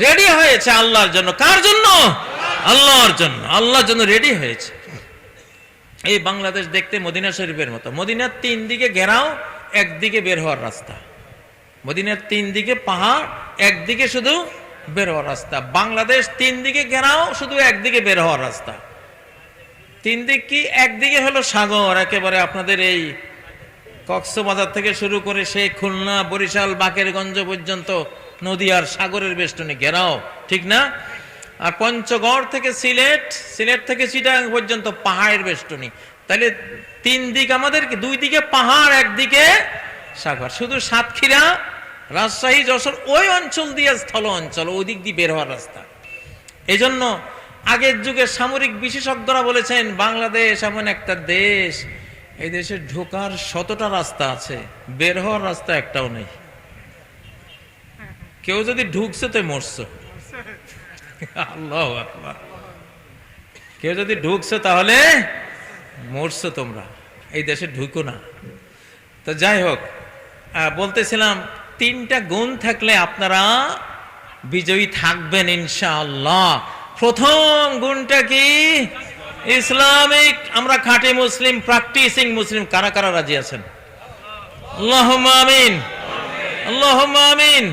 Speaker 1: রেডি হয়েছে আল্লাহর জন্য। কার জন্য? আল্লাহর জন্য। আল্লাহর জন্য রেডি হয়েছে। এই বাংলাদেশ দেখতে মদিনা শরীফের মতো। মদিনার 3 দিকে ঘেরাও, একদিকে বের হওয়ার রাস্তা। মদিনার 3 দিকে পাহাড়, একদিকে শুধু বের হওয়ার রাস্তা। বাংলাদেশ 3 দিকে ঘেরাও, শুধু একদিকে বের হওয়ার রাস্তা। 3 দিক কি? একদিকে হলো সাগর, একেবারে আপনাদের এই কক্সবাজার থেকে শুরু করে সেই খুলনা, বরিশাল, বাকেরগঞ্জ পর্যন্ত নদী আর সাগরের বেষ্টনী ঘেরাও, ঠিক না? আর পঞ্চগড় থেকে সিলেট থেকে চিটাগাং পর্যন্ত পাহাড়ের বেষ্টনী। তাহলে 3 দিক আমাদের, 2 দিকে পাহাড়, একদিকে সাগর। শুধু সাতক্ষীরা, রাজশাহী, যশোর ওই অঞ্চল দিয়ে স্থল অঞ্চল, ওই দিক দিয়ে বের হওয়ার রাস্তা। এই জন্য আগের যুগে সামরিক বিশেষজ্ঞরা বলেছেন বাংলাদেশ এমন একটা দেশ, এই দেশে ঢোকার 100টা রাস্তা আছে, বের হওয়ার রাস্তা একটাও নেই। কেউ যদি ঢুকছে তো মরছে। আল্লাহু আকবার। কেউ যদি ঢুকছে তাহলে মরছে। তোমরা এই দেশে ঢুকো না। তো যাই হোক, বলতেছিলাম 3টা গুণ থাকলে আপনারা বিজয়ী থাকবেন ইনশাআল্লাহ। প্রথম গুণটা কি? ইসলামিক, আমরা খাঁটি মুসলিম, প্র্যাকটিসিং মুসলিম। কারা কারা রাজি আছেন? আল্লাহুম্মা আমিন, আল্লাহুম্মা আমিন।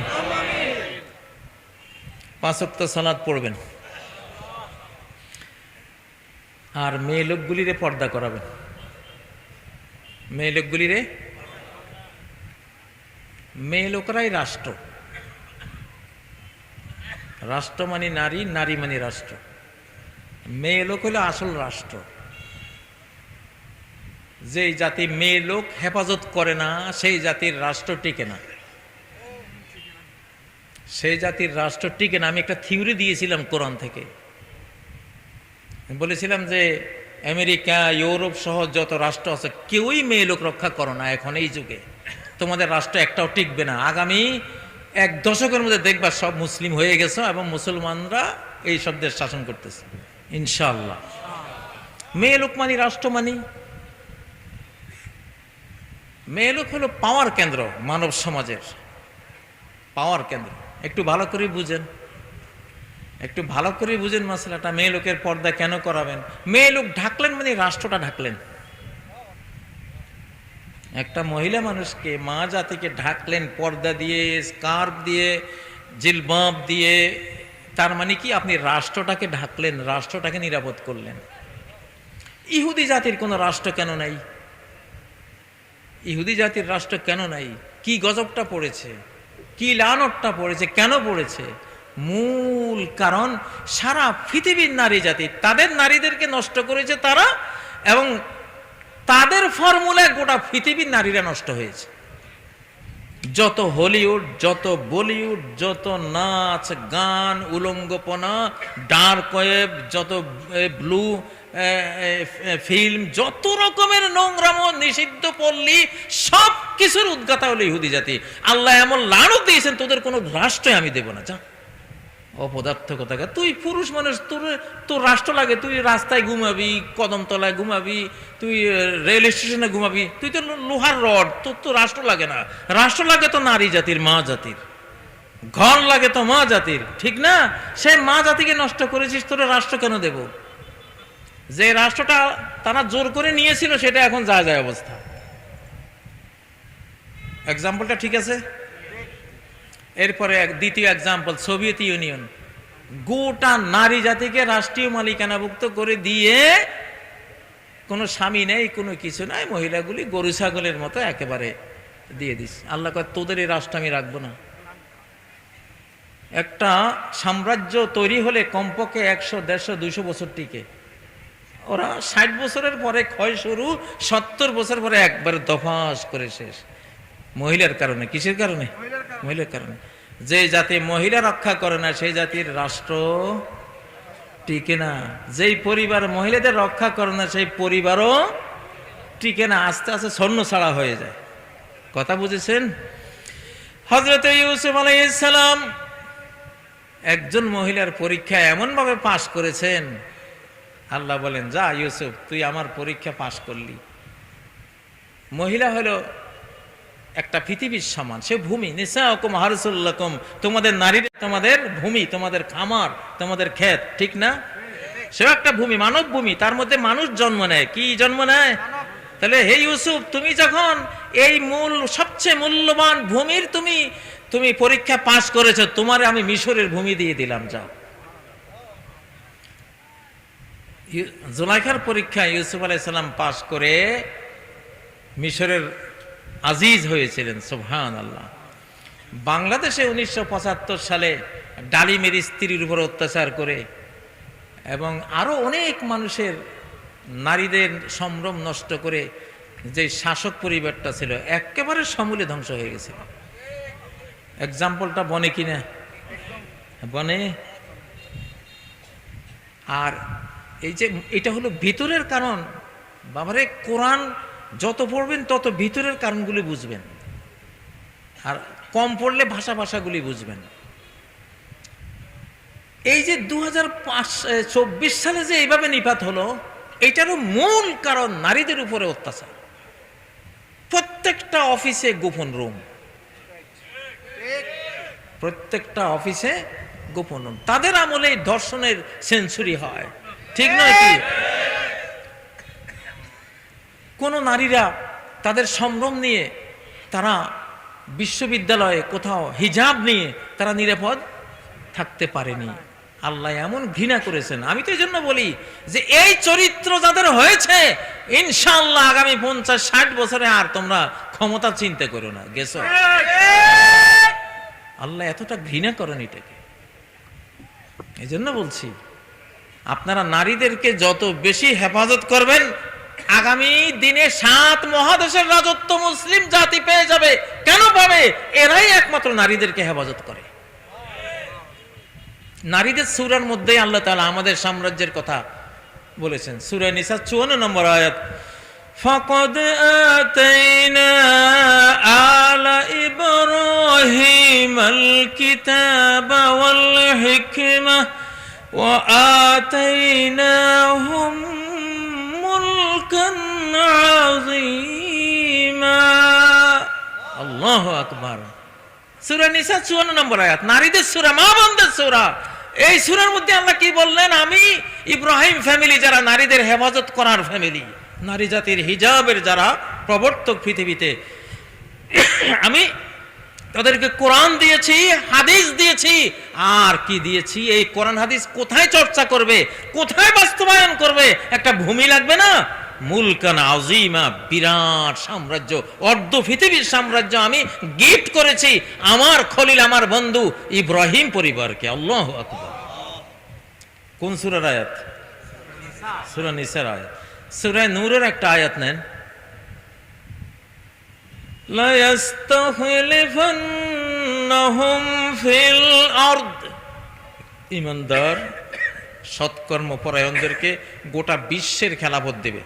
Speaker 1: 5 ওয়াক্ত সালাত পড়বেন, আর মেয়ে লোকগুলিরে পর্দা করাবেন। মেয়ে লোকগুলিরে, মেয়ে লোকরাই রাষ্ট্র। রাষ্ট্র মানে নারী, নারী মানে রাষ্ট্র। মেয়ে লোক হলো আসল রাষ্ট্র। যেই জাতি মেয়ে লোক হেফাজত করে না, সেই জাতির রাষ্ট্র টিকে না। সেই জাতির রাষ্ট্র টিকে না। আমি একটা থিওরি দিয়েছিলাম কোরআন থেকে। বলেছিলাম যে আমেরিকা, ইউরোপ সহ যত রাষ্ট্র আছে, কেউই মেয়ে লোক রক্ষা করো না এখন এই যুগে। তোমাদের রাষ্ট্র একটাও টিকবে না। আগামী 1 দশকের মধ্যে দেখবা সব মুসলিম হয়ে গেছে এবং মুসলমানরা এই সব দেশ শাসন করতেছে ইনশাআল্লাহ। মেয়ে লোক মানি রাষ্ট্র মানি। মেয়ে লোক হলো পাওয়ার কেন্দ্র, মানব সমাজের পাওয়ার কেন্দ্র। একটু ভালো করে বুঝেন, একটু ভালো করে বুঝেন মাসলাটা। মেয়ে লোকের পর্দা কেন করাবেন? মেয়ে লোক ঢাকলেন মানে রাষ্ট্রটা ঢাকলেন। একটা মহিলা মানুষকে, মা জাতিকে ঢাকলেন পর্দা দিয়ে, স্কার্ফ দিয়ে, জিলবাব দিয়ে। তার মানে কি? আপনি রাষ্ট্রটাকে ঢাকলেন, রাষ্ট্রটাকে নিরাপদ করলেন। ইহুদি জাতির কোনো রাষ্ট্র কেন নাই? ইহুদি জাতির রাষ্ট্র কেন নাই? কি গজবটা পড়েছে, কি লানতটা পড়েছে, কেন পড়েছে? মূল কারণ সারা পৃথিবীর নারী জাতি তাদের নারীদেরকে নষ্ট করেছে তারা, এবং তাদের ফর্মুলায় গোটা পৃথিবীর নারীরা নষ্ট হয়েছে। যত হলিউড, যত বলিউড, যত নাচ গান, উলঙ্গপনা, ডার্ক ওয়েব, যত ব্লু ফিল্ম, যত রকমের নোংরাম নিষিদ্ধ পল্লী, সব কিছুর উদ্গাতা হলো ইহুদি জাতি। আল্লাহ এমন লানত দিয়েছেন, তোদের কোনো রাষ্ট্রে আমি দেব না। যা অপদার্থ কথা। তুই পুরুষ মানুষ, তোর রাষ্ট্র লাগে? তুই রাস্তায় ঘুমাবি, কদমতলায় ঘুমাবি, তুই রেল স্টেশনে ঘুমাবি, তুই তো লোহার রড, তোর তো রাষ্ট্র লাগে না। রাষ্ট্র লাগে তো নারী জাতির, মা জাতির। ঘর লাগে তো মা জাতির, ঠিক না? সে মা জাতিকে নষ্ট করেছিস, তোর রাষ্ট্র কেন দেব? যে রাষ্ট্রটা তারা জোর করে নিয়েছিল সেটা এখন যা যায় অবস্থা। এক্সাম্পলটা ঠিক আছে? এরপরে দ্বিতীয় এক্সাম্পল, সোভিয়েত ইউনিয়ন গোটা নারী জাতিকে রাষ্ট্রীয় মালিকানাভুক্ত করে দিয়ে, কোনো স্বামী নেই, কোনো কিছু নাই, মহিলাগুলি গরু ছাগলের মতো একেবারে দিয়ে দিস। আল্লাহ কয় তোদের এই রাষ্ট্র আমি রাখবো না। একটা সাম্রাজ্য তৈরি হলে কমপক্ষে 100, 150, 200 বছর টিকে। ওরা 60 বছরের পরে ক্ষয় শুরু, 70 বছর পরে একবার দফাস করে শেষ। মহিলার কারণে। কিসের কারণে? মহিলার কারণে। যে জাতি মহিলা রক্ষা করে না সেই জাতির রাষ্ট্র টিকে না। যেই পরিবার মহিলাদের রক্ষা করে না সেই পরিবারও টিকে না, আস্তে আস্তে ছন্ন ছাড়া হয়ে যায়। কথা বুঝেছেন? হযরত ইউসুফ আলাইহিস সালাম একজন মহিলার পরীক্ষা এমন ভাবে পাশ করেছেন, আল্লাহ বলেন যা ইউসুফ, তুই আমার পরীক্ষা পাশ করলি। মহিলা হলো একটা পৃথিবীর সমান, সে ভূমি। নিসাউকুম হারসুল লাকুম, তোমাদের নারীরা তোমাদের ভূমি, তোমাদের খামার, তোমাদের ক্ষেত, ঠিক না? সে একটা ভূমি, মানব ভূমি, তার মধ্যে মানুষ জন্ম নেয়। কি জন্ম নেয়? তাহলে হে ইউসুফ, তুমি যখন এই সবচেয়ে মূল্যবান ভূমির তুমি পরীক্ষা পাশ করেছো, তোমারে আমি মিশরের ভূমি দিয়ে দিলাম, যাও। জুলাইখার পরীক্ষা ইউসুফ আলাইহিস সালাম পাশ করে মিশরের আজিজ হয়েছিলেন। সুবহানাল্লাহ। বাংলাদেশে 1975 সালে ডালিমের স্ত্রীর উপর অত্যাচার করে এবং আরো অনেক মানুষের নারীদের সম্ভ্রম নষ্ট করে যে শাসক পরিবারটা ছিল একেবারে সমূলে ধ্বংস হয়ে গেছিল। এক্সাম্পলটা বনে কিনা? বনে। আর এই যে এটা হলো ভিতরের কারণ। বাবারে, কোরআন যত পড়বেন তত ভিতরের কারণগুলি বুঝবেন, আর কম পড়লে ভাষাগুলি বুঝবেন। এই যে 2024 সালে যে এইভাবে নিপাত হলো, এটারও মূল কারণ নারীদের উপরে অত্যাচার। প্রত্যেকটা অফিসে গোপন রুম, প্রত্যেকটা অফিসে গোপন রুম। তাদের আমলে ধর্ষণের সেঞ্চুরি হয়, ঠিক নয় কি? কোন নারীরা তাদের সম্ভ্রম নিয়ে তারা বিশ্ববিদ্যালয়ে কোথাও হিজাব নিয়ে তারা নিরাপদ থাকতে পারেনি। আল্লাহ এমন ঘৃণা করেছেন। আমি তো এই জন্য বলি যে এই চরিত্র যাদের হয়েছে, ইনশাআল্লাহ আগামী 50-60 বছরে আর তোমরা ক্ষমতা চিন্তা করো না, গেছো। আল্লাহ এতটা ঘৃণা করেন এটাকে। এই জন্য বলছি আপনারা নারীদেরকে যত বেশি হেফাজত করবেন, আগামী দিনে 7 মহাদেশের রাজত্ব মুসলিম জাতি পেয়ে যাবে। কেন পাবে? এরাই একমাত্র নারীদেরকে হেফাজত করে। নারীদের সূরার মধ্যে আল্লাহ তাআলা আমাদের সাম্রাজ্যের কথা বলেছেন। সূরা নিসা 54 নম্বর আয়াত, ফাকাদ আতাইনা আলা ইব্রাহিমাল কিতাবা ওয়াল হিকমা ওয়া আতাইনাহুম মুলকান আযীমা। আল্লাহু আকবার। সূরা নিসা 54 নম্বর আয়াত, নারীদের সূরা, মা বোনদের সূরা। এই সূরার মধ্যে আল্লাহ কি বললেন? আমি ইব্রাহিম ফ্যামিলি, যারা নারীদের হেফাজত করার ফ্যামিলি, নারী জাতির হিজাবের যারা প্রবর্তক পৃথিবীতে, আমি তাদেরকে কোরআন দিয়েছি, হাদিস দিয়েছি। আর কি দিয়েছি? এই কোরআন হাদিস কোথায় চর্চা করবে, কোথায় বাস্তবায়ন করবে? একটা ভূমি লাগবে না? মুলকান আযীমা, বিরাট সাম্রাজ্য, অর্ধ পৃথিবীর সাম্রাজ্য আমি গিফট করেছি আমার খলিল, আমার বন্ধু ইব্রাহিম পরিবারকে। আল্লাহু আকবার। কোন সূরার আয়াত? সূরা নিসার আয়াত। সূরা নূরের একটা আয়াত নেন, লা ইস্তাখলিফান্নাহুম ফিল আরদ। ঈমানদার সৎকর্মপরায়ণদেরকে গোটা বিশ্বের খেলাফত দেবে।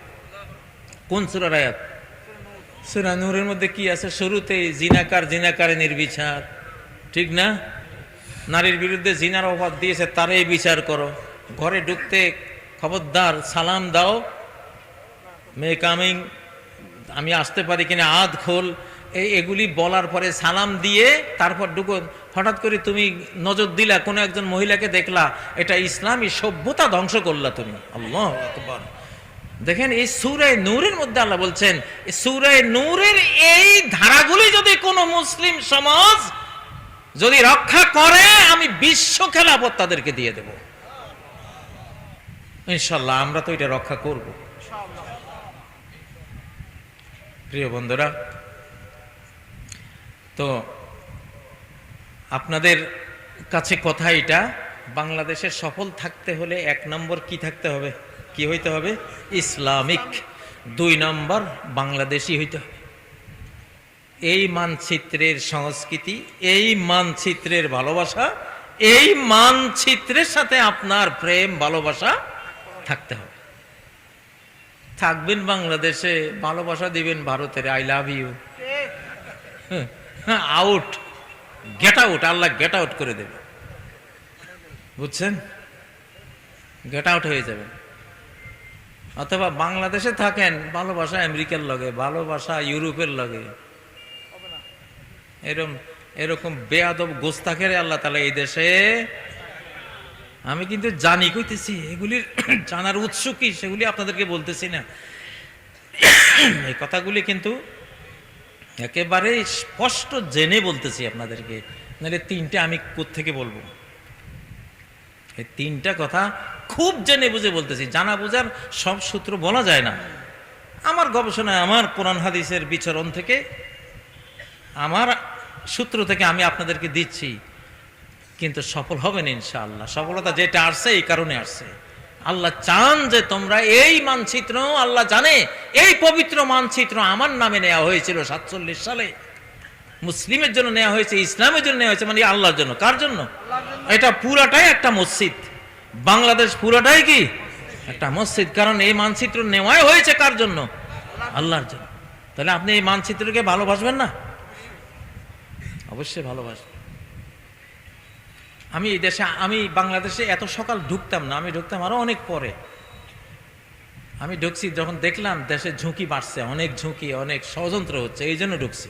Speaker 1: কোন সূরার আয়াত? সূরা নূরের মধ্যে কি আছে? শুরুতেই জিনাকারে নির্বিচার, ঠিক না? নারীর বিরুদ্ধে জিনার অপবাদ দিয়েছে, তারই বিচার করো। ঘরে ঢুকতে খবরদার সালাম দাও, মে কামিং, আমি আসতে পারি কিনা, আদ খোল, এগুলি বলার পরে সালাম দিয়ে তারপর ঢুকো। হঠাৎ করে তুমি নজর দিলা, কোনো একজন মহিলাকে দেখলা, এটা ইসলামী সভ্যতা ধ্বংস করলা তুমি। আল্লাহু আকবার। দেখেন এই সূরা নূরের মধ্যে আল্লাহ বলছেন, সূরা নূরের এই ধারাগুলি যদি কোনো মুসলিম সমাজ যদি রক্ষা করে, আমি বিশ্ব খেলাফত তাদেরকে দিয়ে দেব ইনশাআল্লাহ। আমরা তো এটা রক্ষা করব। প্রিয় বন্ধুরা, তো আপনাদের কাছে কথা এটা, বাংলাদেশের সফল থাকতে হলে 1 নম্বর কি থাকতে হবে? কি হইতে হবে? ইসলামিক। 2 নম্বর বাংলাদেশি হইতে হবে। এই মানচিত্রের সংস্কৃতি, এই মানচিত্রের ভালোবাসা, এই মানচিত্রের সাথে আপনার প্রেম ভালোবাসা থাকতে হবে। থাকবেন বাংলাদেশে, ভালোবাসা দিবেন ভারতের, I love you, out, get out, Allah get out করে দেবে, বুঝছেন? গেট আউট হয়ে যাবেন। অথবা বাংলাদেশে থাকেন, ভালোবাসা আমেরিকার লগে, ভালোবাসা ইউরোপের লগে, এরকম বেয়াদব গোস্তাখের আল্লাহ তাআলা এই দেশে। আমি কিন্তু জানি কইতেছি, এগুলির জানার উৎস কি সেগুলি আপনাদেরকে বলতেছি না। এই কথাগুলি কিন্তু একেবারে স্পষ্ট জেনে বলতেছি আপনাদেরকে, নাহলে 3টা আমি কোত্থেকে বলবো? এই 3টা কথা খুব জেনে বুঝে বলতেছি। জানা বুঝার সব সূত্র বলা যায় না। আমার গবেষণায়, আমার কোরআন হাদিসের বিচরণ থেকে, আমার সূত্র থেকে আমি আপনাদেরকে দিচ্ছি, কিন্তু সফল হবেন ইনশাআল্লাহ। সফলতা যেটা আসছে এই কারণে আসছে, আল্লাহ চান যে তোমরা এই মানচিত্র, আল্লাহ জানে এই পবিত্র মানচিত্র আমার নামে নেওয়া হয়েছিল 47 সালে, মুসলিমের জন্য নেওয়া হয়েছে, ইসলামের জন্য নেওয়া হয়েছে, মানে আল্লাহর জন্য। কার জন্য? এটা পুরাটাই একটা মসজিদ। বাংলাদেশ পুরাটাই কি একটা মসজিদ, কারণ এই মানচিত্র নেওয়াই হয়েছে কার জন্য? আল্লাহর জন্য। তাহলে আপনি এই মানচিত্রকে ভালোবাসবেন না? অবশ্যই ভালোবাসবেন। আমি এই দেশে, আমি বাংলাদেশে এত সকাল ঢুকতাম না, আমি ঢুকতাম আরো অনেক পরে। আমি ঢুকছি, যখন দেখলাম দেশে ঝুঁকি বাড়ছে, অনেক ঝুঁকি, অনেক ষড়যন্ত্র হচ্ছে, এই জন্য ঢুকছি।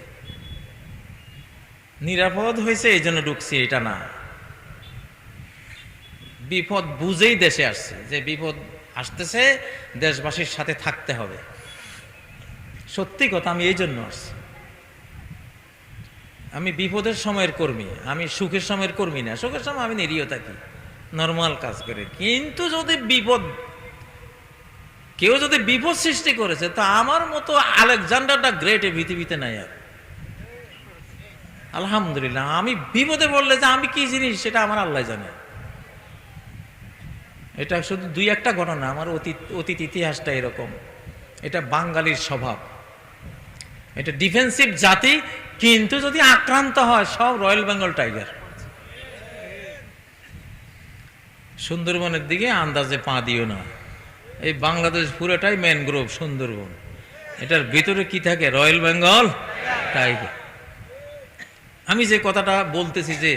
Speaker 1: নিরাপদ হয়েছে এই জন্য ঢুকছি এটা না, বিপদ বুঝেই দেশে আসছে, যে বিপদ আসতেছে, দেশবাসীর সাথে থাকতে হবে। সত্যি কথা, আমি এই জন্য আসছি। আমি বিপদের সময়ের কর্মী, আমি সুখের সময়ের কর্মী না। সুখের সময় আমি নিরীহ থাকি, নর্মাল কাজ করে। কিন্তু যদি বিপদ, কেউ যদি বিপদ সৃষ্টি করেছে, তো আমার মতো আলেকজান্ডার দ্য গ্রেট এই পৃথিবীতে নাই আর। আলহামদুলিল্লাহ, আমি বিপদে বললে যে আমি কি জিনিস সেটা আমার আল্লাহ জানে। এটা শুধু দুই একটা ঘটনা, আমার অতীত ইতিহাসটা এরকম। এটা বাঙালির স্বভাব, এটা ডিফেন্সিভ জাতি, কিন্তু যদি আক্রান্ত হয় সব রয়্যাল বেঙ্গল টাইগার। সুন্দরবনের দিকে আন্দাজে পা দিও না, এই বাংলাদেশ পুরোটাই ম্যানগ্রোভ সুন্দরবন, এটার ভিতরে কি থাকে? Royal Bengal tiger. আমি যে কথাটা বলতেছি যে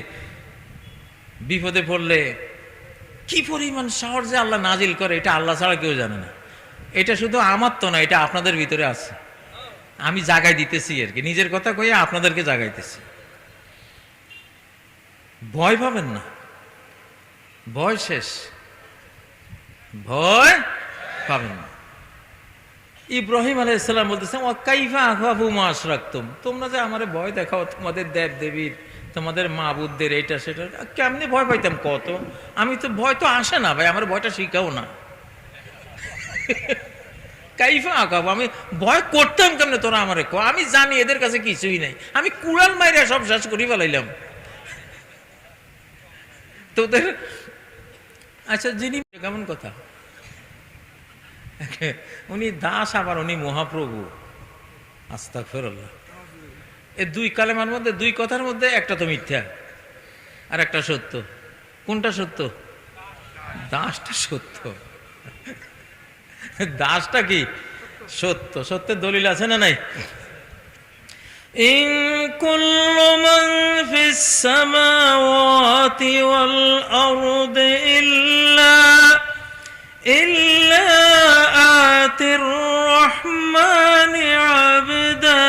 Speaker 1: বিপদে পড়লে কি পরিমাণ সাহস যে আল্লাহ নাজিল করে, এটা আল্লাহ ছাড়া কেউ জানে না। এটা শুধু আমার তো না, এটা আপনাদের ভিতরে আছে। আমি জাগাই দিতেছি আর কি, নিজের কথা কইয়া আপনাদেরকে জাগাইতেছি। ভয় পাবেন না, ভয় শেষ, ভয় পাবেন না। ইব্রাহিম আলাইহিস সালাম বলতেছেন, ওয়া কাইফা আখাফু মা আশরাকতুম, তোমরা যে আমারে ভয় দেখাও তোমাদের দেব দেবীর, তোমাদের মাবুদদের, এটা সেটা, কেমনে ভয় পাইতাম কত? আমি তো, ভয় তো আসে না ভাই, আমার ভয়টা শিখাও না। কাইফা আঁকাবো, আমি ভয় করতাম কেমনে তোরা আমারে কো? আমি জানি এদের কাছে কিছুই নাই, আমি কুড়াল মাইরা সব শেষ করি ফেলাইলাম তোদের। আচ্ছা, যিনি, কেমন কথা, উনি দাস আবার উনি মহাপ্রভু, আস্তাগফিরুল্লাহ। এই দুই কালেমার মধ্যে, দুই কথার মধ্যে একটা তো মিথ্যা আর একটা সত্য। কোনটা সত্য? দাসটা সত্য, দাসটা কি সত্য। সত্যের দলিল আছে না নাই? ইন কুল্লু মান ফিস সামাওয়াতি ওয়াল আরদি ইল্লা আতির রহমানি আবদা।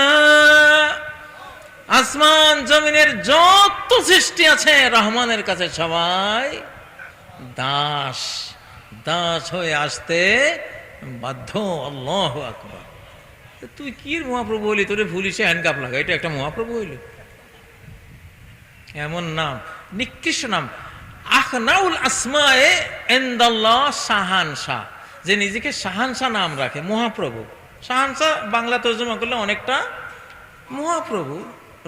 Speaker 1: আসমান জমিনের যত সৃষ্টি আছে রহমানের কাছে সবাই দাস, দাস হয়ে আসতে বাধ্য। আল্লাহু আকবার। তুই কি মহাপ্রভু হইলি? তোরে পুলিশে হ্যান্ডকাপ লাগা, এটা একটা মহাপ্রভু হইল? এমন নাম, নিকৃষ্ট নাম। আখনাউল আসমায়ে ইনদাল্লাহ শাহানশাহ, যে নিজেকে শাহানশাহ নাম রাখে, মহাপ্রভু। শাহানশাহ বাংলা তর্জমা করলে অনেকটা মহাপ্রভু,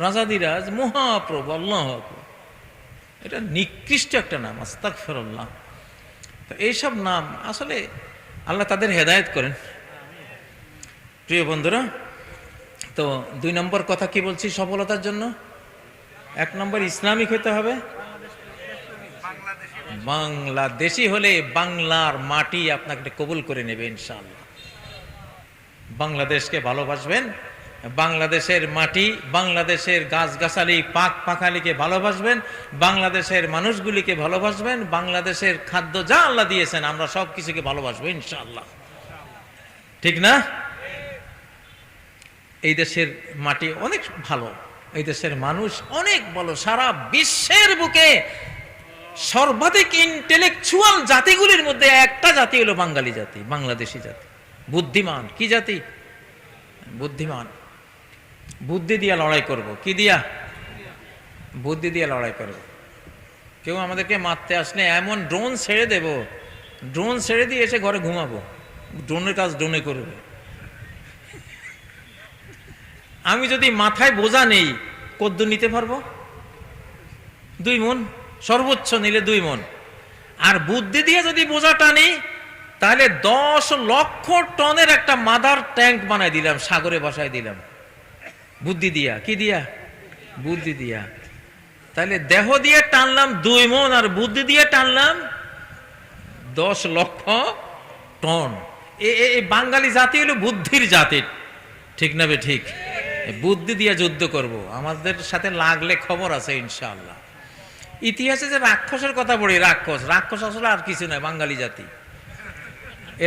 Speaker 1: রাজাদিরাজ, মহাপ্রভু, আল্লাহু আকবার। এটা নিকৃষ্ট একটা নাম, আস্তাগফিরুল্লাহ। তো এইসব নাম আসলে আল্লাহ তাদের হেদায়েত করেন। প্রিয় বন্ধুরা, তো 2 নম্বর কথা কি বলছি সফলতার জন্য? 1 নম্বর ইসলামিক হতে হবে, বাংলাদেশি হলে বাংলার মাটি আপনাকে কবুল করে নেবে ইনশাআল্লাহ। বাংলাদেশকে ভালোবাসবেন, বাংলাদেশের মাটি, বাংলাদেশের গাছগাছালি, পাক পাখালিকে ভালোবাসবেন, বাংলাদেশের মানুষগুলিকে ভালোবাসবেন, বাংলাদেশের খাদ্য যা আল্লাহ দিয়েছেন আমরা সব কিছুকে ভালোবাসবো ইনশাআল্লাহ। ঠিক না? এই দেশের মাটি অনেক ভালো, এই দেশের মানুষ অনেক ভালো। সারা বিশ্বের বুকে সর্বাধিক ইন্টেলেকচুয়াল জাতিগুলির মধ্যে একটা জাতি হলো বাঙালি জাতি, বাংলাদেশি জাতি। বুদ্ধিমান কি জাতি? বুদ্ধিমান। বুদ্ধি দিয়া লড়াই করব। কি দিয়া? বুদ্ধি দিয়া লড়াই করব। কেউ আমাদেরকে মারতে আসলে এমন ড্রোন ছেড়ে দেব, ড্রোন ছেড়ে দিয়ে এসে ঘরে ঘুমাবো, ড্রোনের কাজ ড্রোনে করবে। আমি যদি মাথায় বোঝা নেই, কদ্দুর নিতে পারবো? 2 মণ, সর্বোচ্চ নিলে 2 মণ। আর বুদ্ধি দিয়ে যদি বোঝা টানি, তাহলে 10 লক্ষ টনের একটা মাদার ট্যাঙ্ক বানাই দিলাম, সাগরে বসাই দিলাম। বুদ্ধি দিয়া। কি দিয়া? বুদ্ধি দিয়া। তাহলে দেহ দিয়ে টানলাম 2 মণ, আর বুদ্ধি দিয়ে টানলাম 10 লক্ষ টন। এই বাঙালি জাতি হলো বুদ্ধির জাতি, ঠিক না? ঠিক। বুদ্ধি দিয়ে যুদ্ধ করব, আমাদের সাথে লাগলে খবর আছে ইনশাআল্লাহ। ইতিহাসে যে রাক্ষসের কথা পড়ি, রাক্ষস আসলে আর কিছু নয়, বাঙালি জাতি।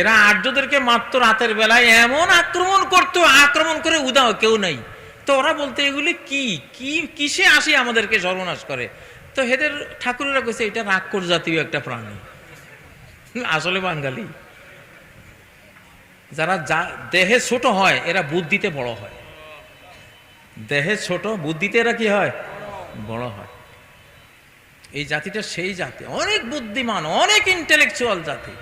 Speaker 1: এরা আর্যদেরকে মাত্র রাতের বেলায় এমন আক্রমণ করতো, আক্রমণ করে উদাও কেউ নাই। তো ওরা বলতে এগুলি কি কি কিসে আসি আমাদেরকে সর্বনাশ করে। তো হেদের ঠাকুরেরা কইছে এটা রাক্ষস জাতীয় একটা প্রাণী। আসলে বাঙালি যারা দেহে ছোট হয় এরা বুদ্ধিতে বড় হয়, দেহে ছোট বুদ্ধিতে এরা কি হয়, বড় হয়। এই জাতিটা সেই জাতি, অনেক বুদ্ধিমান, অনেক ইন্টেলেকচুয়াল জাতি।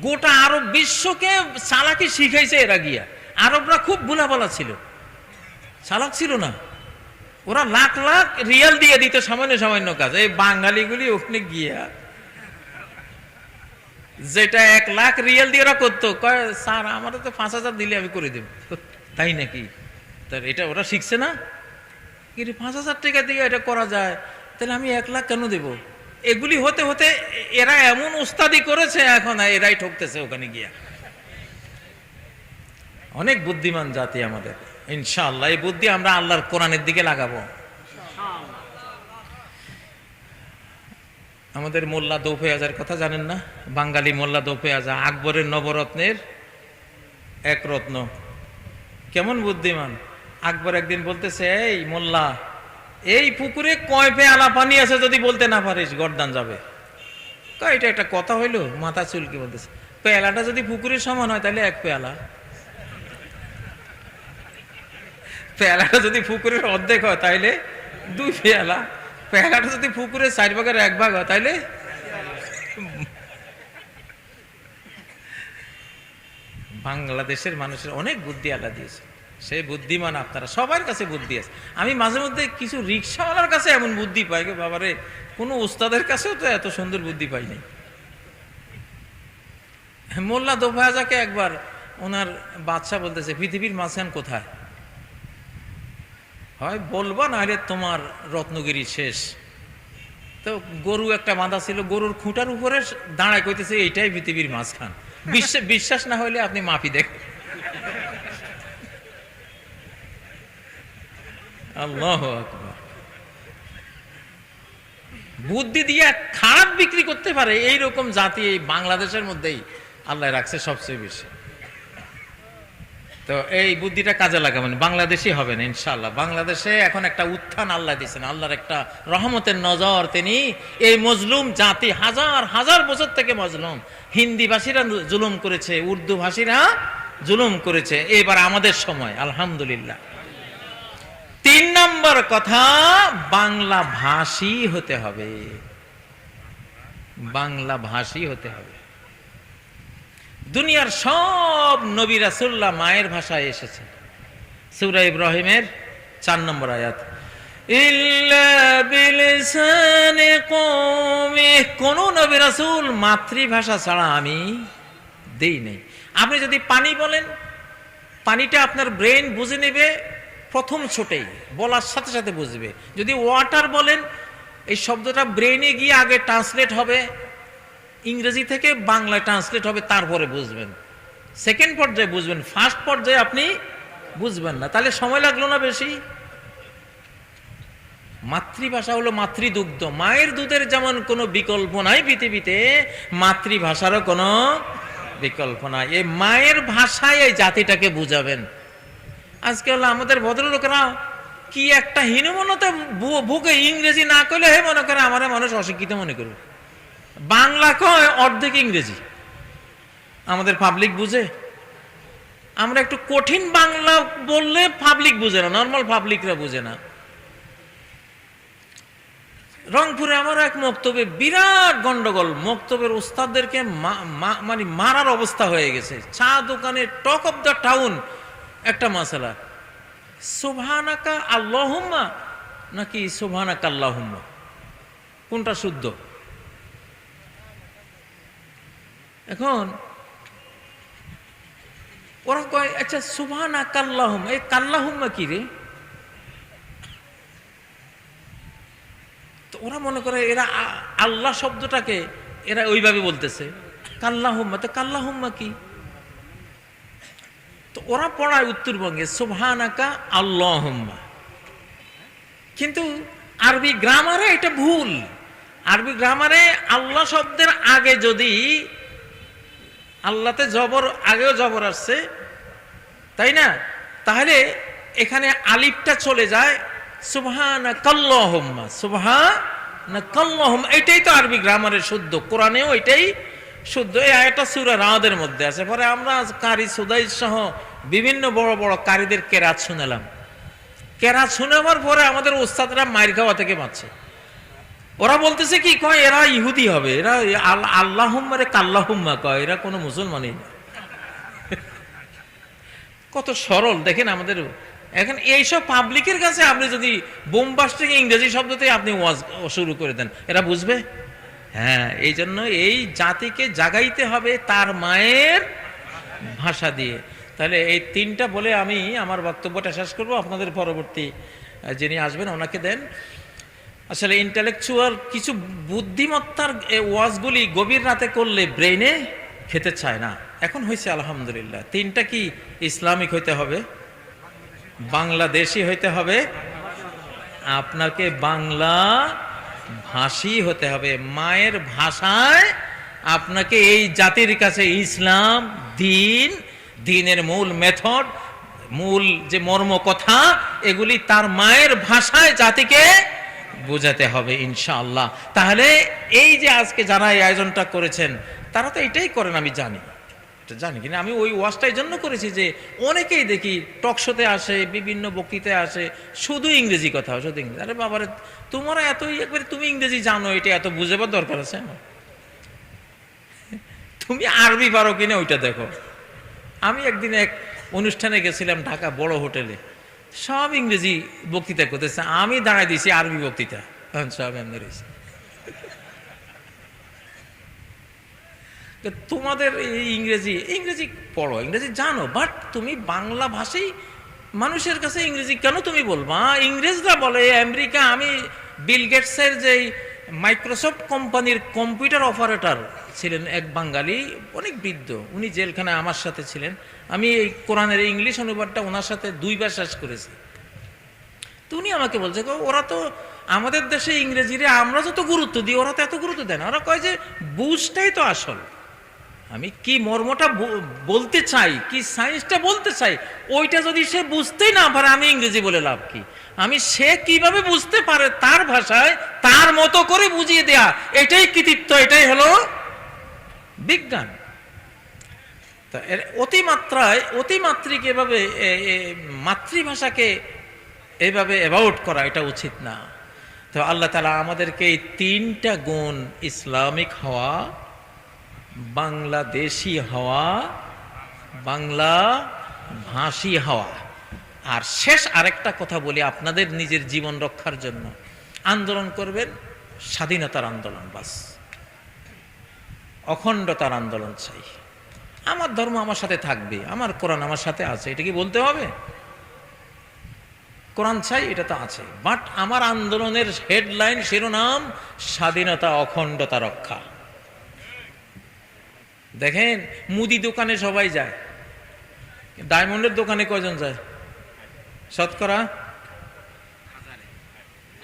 Speaker 1: গোটা আরব বিশ্বকে চালাকি শিখাইছে এরা গিয়া। আরবরা খুব বুলাবালা ছিল, চালাক ছিল না। ওরা লাখ লাখ রিয়াল দিয়ে দিত সামান্য সামান্য কাজ। এই বাঙালিগুলি ওখানে গিয়া যেটা 1 লাখ রিয়াল দিয়ে ওরা করতো, কয় স্যার আমার তো 5,000 দিলে আমি করে দেব। তাই নাকি? তার এটা ওরা শিখছে না, কিন্তু 5,000 টাকা দিয়ে এটা করা যায়, তাহলে আমি 1 লাখ কেন দেব? এগুলি হতে হতে এরা এমন উস্তাদি করেছে, এখন এরাই ঠকতেছে ওখানে গিয়া। অনেক বুদ্ধিমান জাতি আমাদের, ইনশাআল্লাহ। এই বুদ্ধি আমরা আল্লাহর কোরআনের দিকে লাগাবো। আমাদের মোল্লা দৌফেয়াজার কথা জানেন না? বাঙালি মোল্লা দৌফেয়াজা, আকবরের নবরত্নের এক রত্ন। কেমন বুদ্ধিমান! আকবর একদিন বলতেছে, এই মোল্লা, এই পুকুরে কয় পেয়ালা পানি আছে যদি বলতে না পারিস গর্দান যাবে। এটা একটা কথা হইলো? মাথা চুলকে বলতেছে, পেয়ালাটা যদি পুকুরের সমান হয় তাহলে 1 পেয়ালা, পেয়ালাটা যদি পুকুরের অর্ধেক হয় তাইলে 2 পেয়ালা, পেয়ালাটা যদি পুকুরের 4 ভাগের 1 ভাগ হয় তাইলে। বাংলাদেশের মানুষের অনেক বুদ্ধি আল্লাহ দিয়েছে, সেই বুদ্ধিমান আপনারা, সবার কাছে বুদ্ধি আছে। আমি মাঝে মধ্যে কিছু রিক্সাওয়ালার কাছে এমন বুদ্ধি পাই, বাবারে, কোনো উস্তাদের কাছেও তো এত সুন্দর বুদ্ধি পাই নাই। মোল্লা দোফায়াজাকে একবার ওনার বাদশা বলতেছে, পৃথিবীর মাঝখান কোথায়? হয় বলবা, না হলে তোমার রত্নগিরি শেষ। তো গরু একটা বাঁধা ছিল, গরুর খুঁটার উপরে দাঁড়ায় কইতেছে এইটাই পৃথিবীর মাঝখান। বিশ্বাস না হলে আপনি মাপি দেখ। আল্লাহু আকবার। বুদ্ধি দিয়ে খারাপ বিক্রি করতে পারে এইরকম জাতি এই বাংলাদেশের মধ্যেই আল্লাহ রাখছে সবচেয়ে বেশি। তো এই বুদ্ধিটা কাজে লাগাবেন, বাংলাদেশই হবে না ইনশাআল্লাহ। বাংলাদেশে এখন একটা উত্থান আল্লাহ দিয়েছেন, আল্লাহর একটা রহমতের নজর। তিনি এই মজলুম জাতি, হাজার হাজার বছর থেকে মজলুম, হিন্দি ভাষীরা জুলুম করেছে, উর্দু ভাষীরা জুলুম করেছে, এবার আমাদের সময় আলহামদুলিল্লাহ। 3 নম্বর কথা, বাংলা ভাষী হতে হবে, বাংলা ভাষী হতে হবে। দুনিয়ার সব নবী রাসূলুল্লাহ মায়ের ভাষায় এসেছে। সূরা ইব্রাহিমের 4 নম্বর আয়াত, ইল্লা বিলিসানি কওমি, কোন নবী রাসূল মাতৃভাষা ছাড়া আমি দেই নাই। আপনি যদি পানি বলেন, পানিটা আপনার ব্রেন বুঝে নেবে প্রথম ছোটেই, বলার সাথে সাথে বুঝবে। যদি ওয়াটার বলেন, এই শব্দটা ব্রেনে গিয়ে আগে ট্রান্সলেট হবে, ইংরেজি থেকে বাংলায় ট্রান্সলেট হবে, তারপরে বুঝবেন। সেকেন্ড পর্যায়ে বুঝবেন, ফার্স্ট পর্যায়ে আপনি বুঝবেন না। তাহলে সময় লাগলো না বেশি? মাতৃভাষা হলো মাতৃদুগ্ধ, মায়ের দুধের যেমন কোনো বিকল্প নাই পৃথিবীতে, মাতৃভাষারও কোনো বিকল্প নাই। এই মায়ের ভাষায় এই জাতিটাকে বুঝাবেন। আজকে হলো আমাদের ভদ্রলোকেরা কি একটা হীনমন্যতা ভুগে, ইংরেজি না করলে হে মনে করে আমার মানুষ অশিক্ষিত মনে করবে। বাংলা কয় অর্ধেক ইংরেজি, আমাদের পাবলিক বুঝে। আমরা একটু কঠিন বাংলা বললে পাবলিক বুঝে না, নর্মাল পাবলিকরা বুঝে না। রংপুরে আমার এক মক্তবে বিরাট গন্ডগোল, মক্তবের উস্তাদদেরকে মানে মারার অবস্থা হয়ে গেছে। চা দোকানে টক অফ দ্য টাউন একটা মাসালা, সুবহানাকা আল্লাহুম্মা নাকি সুবহানাকা আল্লাহুম্মা, কোনটা শুদ্ধ? এখন ওরা কয় আচ্ছা সুবহানাকা আল্লাহুম্মা, এই কাল্লাহুম্মা কি রে? তো ওরা মনে করে এরা আল্লাহ শব্দটাকে এরা ওইভাবে বলতেছে, কাল্লাহুম্মা। তো কাল্লাহুম্মা কি? তো ওরা পড়ায় উত্তরবঙ্গে সুবহানাকা আল্লাহুম্মা, কিন্তু আরবি গ্রামারে এটা ভুল। আরবি গ্রামারে আল্লাহ শব্দের আগে যদি আল্লাহতে জবর, আগেও জবর আসছে, তাই না? তাহলে এখানে আলিফটা চলে যায়, সুবহানাকাল্লাহুম্মা, সুবহানাকাল্লাহুম্মা, এটাই তো আরবি গ্রামারের শুদ্ধ, কোরআনেও এটাই শুদ্ধ। এই আয়াতটা সূরা রাদের মধ্যে আছে। পরে আমরা কারি সুদাই সহ বিভিন্ন বড় বড় কারীদের কেরাত শুনলাম। কেরাত শোনাবার পরে আমাদের ওস্তাদরা মাইর খাওয়া থেকে বাঁচছে। ওরা বলতেছে কি, কয় এরা ইহুদি হবে, এরা আল্লাহুম্মা রে কাল্লাহুম্মা কয়, এরা কোনো মুসলমানই না। কত সরল দেখেন আমাদের। এখন এইসব পাবলিকের কাছে আপনি যদি বোমবাস্টিং ইংরেজি শব্দতে আপনি ওয়াজ শুরু করে দেন, এরা বুঝবে? হ্যাঁ, এই জন্য এই জাতিকে জাগাইতে হবে তার মায়ের ভাষা দিয়ে। তাহলে এই তিনটা বলে আমি আমার বক্তব্যটা শেষ করব। আপনাদের পরবর্তী যিনি আসবেন ওনাকে দেন। আসলে ইন্টেলেকচুয়াল কিছু বুদ্ধিমত্তার ওয়াজগুলি গভীর রাতে করলে ব্রেইনে খেতে চায় না। এখন হয়েছে আলহামদুলিল্লাহ। তিনটা কি ইসলামিক হইতে হবে, বাংলাদেশি হইতে হবে, আপনাকে বাংলা ভাষী হতে হবে। মায়ের ভাষায় আপনাকে এই জাতির কাছে ইসলাম, দিনের মূল মেথড, মূল যে মর্ম কথা, এগুলি তার মায়ের ভাষায় জাতিকে বোঝাতে হবে ইনশাআল্লাহ। তাহলে এই যে আজকে যারা এই আয়োজনটা করেছেন তারা তো এটাই করেন, আমি জানি কিনা। আমি ওই ওয়াজটা এই জন্য করেছি যে অনেকেই দেখি টকশোতে আসে, বিভিন্ন বক্তৃতায় আসে, শুধু ইংরেজি কথা হয়, শুধু ইংরেজি। আরে বাবারে, তোমরা এতই একবারে তুমি ইংরেজি জানো, এটা এত বুঝাবার দরকার আছে আমার? তুমি আরবি পারো কিনা ওইটা দেখো। আমি একদিন এক অনুষ্ঠানে গেছিলাম ঢাকা বড় হোটেলে, সব ইংরেজি বক্তৃতা করতেছে, আমি দাঁড়াই দিয়েছি আরবি বক্তৃতা, সব এমনি রয়েছে। তোমাদের এই ইংরেজি পড়ো, ইংরেজি জানো, বাট তুমি বাংলা ভাষাই মানুষের কাছে ইংরেজি কেন তুমি বলবা? ইংরেজরা বলে আমেরিকা। আমি বিল গেটসের যে মাইক্রোসফট কোম্পানির কম্পিউটার অপারেটর ছিলেন এক বাঙালি, অনেক বৃদ্ধ, উনি জেলখানায় আমার সাথে ছিলেন। আমি এই কোরআনের ইংলিশ অনুবাদটা ওনার সাথে 2 বার শেষ করেছি। তো উনি আমাকে বলছে, ওরা তো আমাদের দেশে ইংরেজিরে আমরা যত গুরুত্ব দিই ওরা তো এত গুরুত্ব দেয় না। ওরা কয় যে বুঝটাই তো আসল। আমি কি মর্মটা বলতে চাই, কি সায়েন্সটা বলতে চাই, ওইটা যদি সে বুঝতেই না পারে আমি ইংরেজি বলে লাভ কি? আমি সে কিভাবে বুঝতে পারে তার ভাষায় তার মতো করে বুঝিয়ে দেয়া, এটাই কৃতিত্ব, এটাই হলো বিজ্ঞান। তা এর অতিমাত্রিক এভাবে মাতৃভাষাকে এভাবে অ্যাবাউট করা এটা উচিত না। তো আল্লাহ তাআলা আমাদেরকে এই 3টা গুণ, ইসলামিক হওয়া, বাংলাদেশি হওয়া, বাংলা ভাষী হওয়া। আর শেষ আরেকটা কথা বলি, আপনাদের নিজের জীবন রক্ষার জন্য আন্দোলন করবেন, স্বাধীনতার আন্দোলন, বাস অখণ্ডতার আন্দোলন চাই। আমার ধর্ম আমার সাথে থাকবে, আমার কোরআন আমার সাথে আছে, এটা কি বলতে হবে? কোরআন চাই, এটা তো আছে, বাট আমার আন্দোলনের হেডলাইন, শিরোনাম স্বাধীনতা, অখণ্ডতা রক্ষা। দেখেন মুদি দোকানে সবাই যায়, ডায়মন্ডের দোকানে কয়জন যায়? শতকরা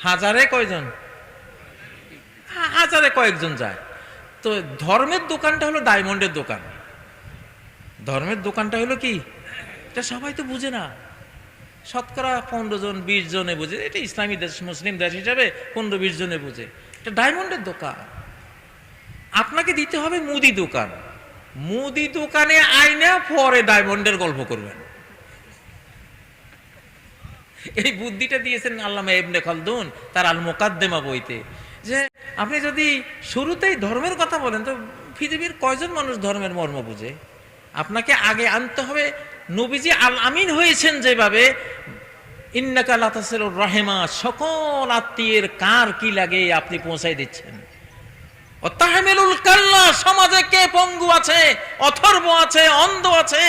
Speaker 1: হাজারে কয়জন? হাজারে কয়েকজন যায়। তো ধর্মের দোকানটা হলো ডায়মন্ডের দোকান। ধর্মের দোকানটা হলো কি, এটা সবাই তো বুঝে না। শতকরা 15 জন 20 জনে বুঝে, এটা ইসলামী দেশ, মুসলিম দেশ হিসাবে 15-20 জনে বুঝে। এটা ডায়মন্ডের দোকান। আপনাকে দিতে হবে মুদি দোকান। মুদি দোকানে আইনা পরে ডায়মন্ডের গল্প করবেন। এই বুদ্ধিটা দিয়েছেন আল্লামা ইবনে খালদুন তার আল মুকাদ্দিমা বইতে, যে আপনি যদি শুরুতেই ধর্মের কথা বলেন তো পৃথিবীর কয়জন মানুষ ধর্মের মর্ম বুঝে? আপনাকে আগে আনতে হবে নবীজি আল আমিন হয়েছেন যেভাবে, ইন্নাকা লা তাসিলুর রাহিমা, সকল আত্মীয়ের কার কি লাগে আপনি পৌঁছাই দিচ্ছেন। তাহমিলুল কাল্লা, সমাজে কে পঙ্গু আছে, অথর্ব আছে, অন্ধ আছে,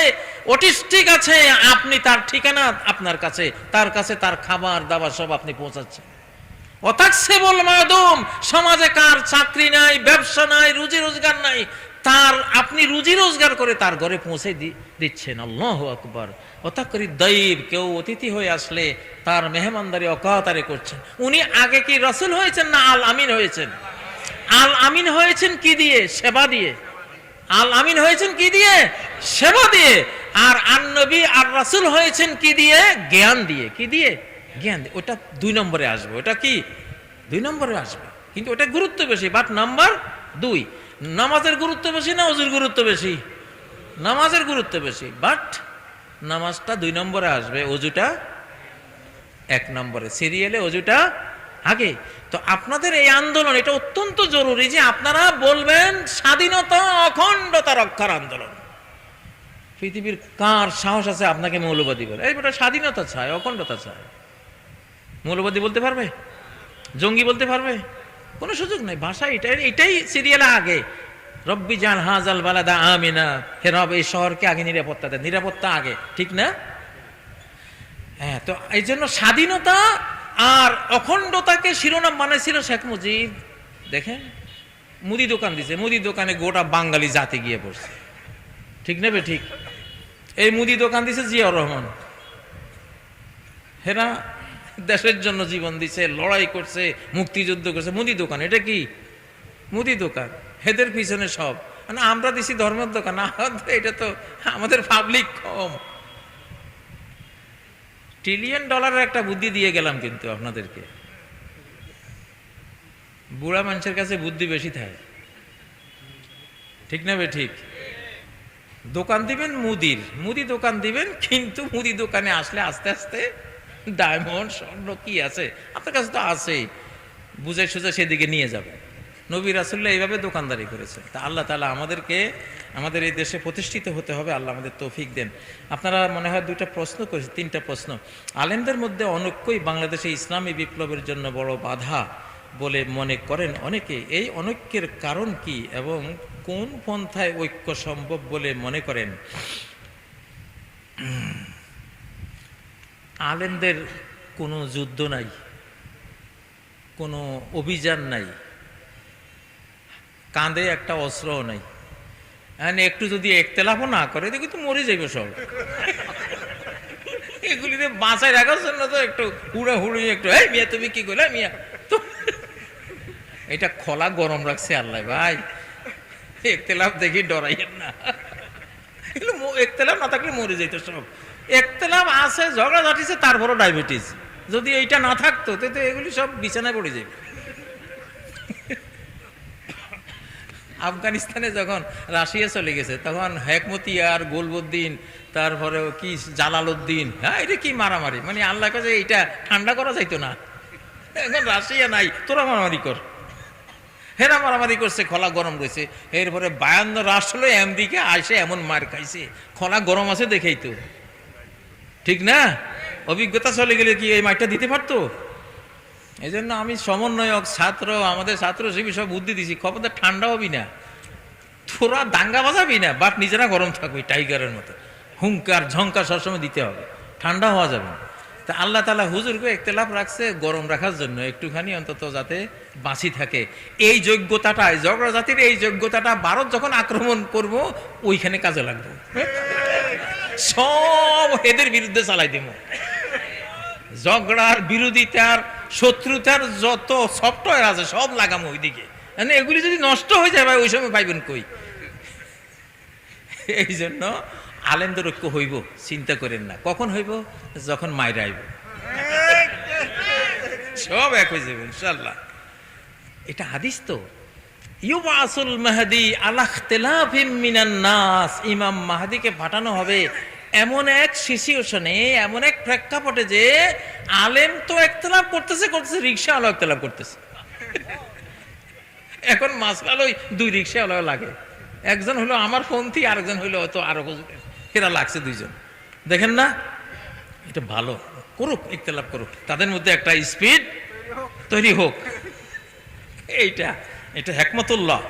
Speaker 1: অটিস্টিক আছে, আপনি তার ঠিকানা আপনার কাছে, তার কাছে তার খাবার দাবার সব আপনি পৌঁছাচ্ছেন। অতাকসিবুল মাদুম, সমাজে কার চাকরি নাই, ব্যবসা নাই, রুজি রোজগার নাই, তার আপনি রুজি রোজগার করে তার ঘরে পৌঁছে দিচ্ছেন। আল্লাহু আকবার। অতাকরি দাইব, কেউ অতিথি হয়ে আসলে তার মেহমানদারি অকাতারে করছেন। উনি আগে কি রাসূল হয়েছেন না আল আমিন হয়েছেন? আল আমিন হয়েছেন কি দিয়ে? সেবা দিয়ে। আল আমিন হয়েছেন কি দিয়ে? সেবা দিয়ে। আর আন নবী আর রাসূল হয়েছেন কি দিয়ে? জ্ঞান দিয়ে। কি দিয়ে? জ্ঞান দিয়ে। ওটা 2 নম্বরে আসবে। ওটা কি 2 নম্বরে আসবে, কিন্তু ওটা গুরুত্ব বেশি। But number 2। নামাজের গুরুত্ব বেশি না ওযুর গুরুত্ব বেশি? নামাজের গুরুত্ব বেশি, বাট নামাজটা 2 নম্বরে আসবে, ওযুটা 1 নম্বরে। সিরিয়ালে ওযুটা আগে। তো আপনাদের এই আন্দোলন, এটা অত্যন্ত জরুরি যে আপনারা বলবেন স্বাধীনতা অখণ্ডতা রক্ষার আন্দোলন। পৃথিবীর কার সাহস আছে আপনাকে মৌলবাদী বলে? এই বেটা স্বাধীনতা চায়, অখণ্ডতা চায়। মৌলবাদী বলতে পারবে? জঙ্গি বলতে পারবে? কোনো সুযোগ নেই। ভাষা এটাই সিরিয়ালে আগে। রব্বি জান হাজাল বালাদা আমিনা, হে রব এই শহরকে আগে নিরাপত্তা দেন। নিরাপত্তা আগে, ঠিক না? হ্যাঁ, তো এই জন্য স্বাধীনতা আর অখণ্ডতাকে শিরোনাম বানাইছিল শেখ মুজিব। দেখেন, মুদি দোকান দিছে, মুদি দোকানে গোটা বাঙালি জাতি গিয়ে পড়ছে, ঠিক নেবে? ঠিক। এই মুদি দোকান দিছে জিয়াউর রহমান, হেরা দেশের জন্য জীবন দিছে, লড়াই করছে, মুক্তিযুদ্ধ করছে। মুদি দোকান, এটা কি মুদি দোকান? হেদের পিছনে সব। মানে আমরা দিছি ধর্মের দোকান, এটা তো আমাদের পাবলিক কম। $1 ট্রিলিয়ন একটা বুদ্ধি দিয়ে গেলাম কিন্তু আপনাদেরকে। বুড়া মানুষের কাছে বুদ্ধি বেশি থাকে, ঠিক না বে? ঠিক। দোকান দিবেন মুদির, মুদি দোকান দিবেন, কিন্তু মুদি দোকানে আসলে আস্তে আস্তে ডায়মন্ড স্বর্ণ কি আছে আপনার কাছে তো আছেই, বুঝে সুঝে সেদিকে নিয়ে যাবে। নবী রাসূলুল্লাহ এইভাবে দোকানদারি করেছে। তা আল্লাহ তাআলা আমাদেরকে আমাদের এই দেশে প্রতিষ্ঠিত হতে হবে, আল্লাহ আমাদের তৌফিক দেন। আপনারা মনে হয় 2টা প্রশ্ন করেছেন, 3টা প্রশ্ন। আলেমদের মধ্যে অনৈক্যই বাংলাদেশে ইসলামী বিপ্লবের জন্য বড় বাধা বলে মনে করেন অনেকে। এই অনৈক্যের কারণ কি এবং কোন পন্থায় ঐক্য সম্ভব বলে মনে করেন? আলেমদের কোনো যুদ্ধ নাই, কোনো অভিযান নাই, কাঁধে একটা অস্ত্রও নাই। একটু যদি একতেলাফও না করে দেখি তো মরে যাইবে সব। এগুলিতে বাঁচায় রাখার জন্য তো একটু হুড়াহুড়ি, একটু এই মিয়া তুমি কি করলে মিয়া, তো এটা খোলা গরম রাখছে আল্লাহ ভাই। একতেলাফ দেখি ডরাইয়েন না, একতেলাফ না থাকলে মরে যাইত সব। একতেলাফ আছে, ঝগড়া ঝাঁটিছে, তারপরও ডায়াবেটিস। যদি এইটা না থাকতো তো এগুলি সব বিছানায় পড়ে যাবে। আফগানিস্তানে যখন রাশিয়া চলে গেছে তখন হেকমতিয়ার, গোলবুদ্দিন, তারপরে কি জালালউদ্দিন, হ্যাঁ এটা কি মারামারি, মানে আল্লাহ কাছে এইটা ঠান্ডা করা যাইতো না। এখন রাশিয়া নাই, তোরা মারামারি কর। হেরা মারামারি করছে, খোলা গরম রয়েছে। এরপরে 52 রাষ্ট্র হলো আমেরিকা আসে এমন মার খাইছে, খোলা গরম আছে দেখেই তো, ঠিক না? অভিজ্ঞতা চলে গেলে কি এই মাইকটা দিতে পারতো? এই জন্য আমি সমন্বয়ক, ছাত্র, আমাদের ছাত্র শিবির সব বুদ্ধি দিছি, খবরদার ঠান্ডা হবি না, তোরা দাঙ্গা বাজাবি না, বাট নিজেরা গরম থাকবি টাইগারের মতো। হুঙ্কার ঝঙ্কার সবসময় দিতে হবে, ঠান্ডা হওয়া যাবে না। তা আল্লাহ তাআলা হুজুরকে ইখতিলাফ রাখছে গরম রাখার জন্য, একটুখানি অন্তত যাতে বাঁচি থাকে। এই যোগ্যতাটা, ঝগড়া জাতির এই যোগ্যতাটা ভারত যখন আক্রমণ করব ওইখানে কাজে লাগবে, সব এদের বিরুদ্ধে চালাই দেব। ঝগড়ার, বিরোধিতার, শত্রুতার যত সফটওয়্যার আছে সব লাগামো ওইদিকে। মানে এগুলি যদি নষ্ট হয়ে যায় ভাই, ওই সময় পাইবেন কই? এই জন্য আলেমদের ঐক্য হইব, চিন্তা করেন না। কখন হইব? যখন মাইরা আইব, সব এক হয়ে যাবে ইনশাআল্লাহ। এটা হাদিস তো। ইউবাসুল মাহদি আলা ইখতিলাফিম মিনান নাস, ইমাম মাহদিকে পাঠানো হবে এমন এক সিচুয়েশনে, এমন এক প্রেক্ষাপটে যে আলেম তো ইখতিলাফ করতেছে, রিকশাওয়ালা ইখতিলাফ করতেছে। এখন মাসলাল ওই 2 রিকশাওয়ালা লাগে, একজন হলো আমার পন্থী, আরেকজন হইলো হয়তো আরো এরা লাগছে 2 জন। দেখেন না, এটা ভালো, করুক, ইখতিলাফ করুক, তাদের মধ্যে একটা স্পিড তৈরি হোক। এটা হিকমতুল্লাহ।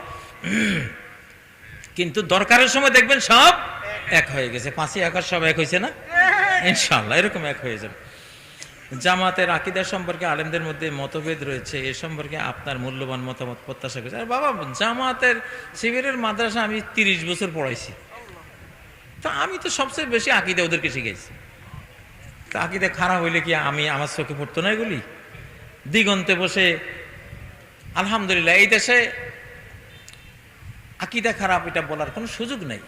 Speaker 1: কিন্তু দরকারের সময় দেখবেন সব এক হয়ে গেছে। 5ই আগস্ট সব এক হয়েছে না? ইনশাআল্লাহ এরকম এক হয়ে যাবে। জামাতের আকীদা সম্পর্কে আলেমদের মধ্যে মতভেদ রয়েছে, এ সম্পর্কে আপনার মূল্যবান মতামত প্রত্যাশা করছি। আর বাবা, জামাতের শিবিরের মাদ্রাসা আমি 30 বছর পড়াইছি, তো আমি তো সবচেয়ে বেশি আকীদা ওদেরকে শিখাইছি। তা আকীদা খারাপ হইলে কি আমি আমার চোখে পড়তো না এগুলি? দিগন্তে বসে আলহামদুলিল্লাহ এই দেশে আকীদা খারাপ এটা বলার কোনো সুযোগ নেই,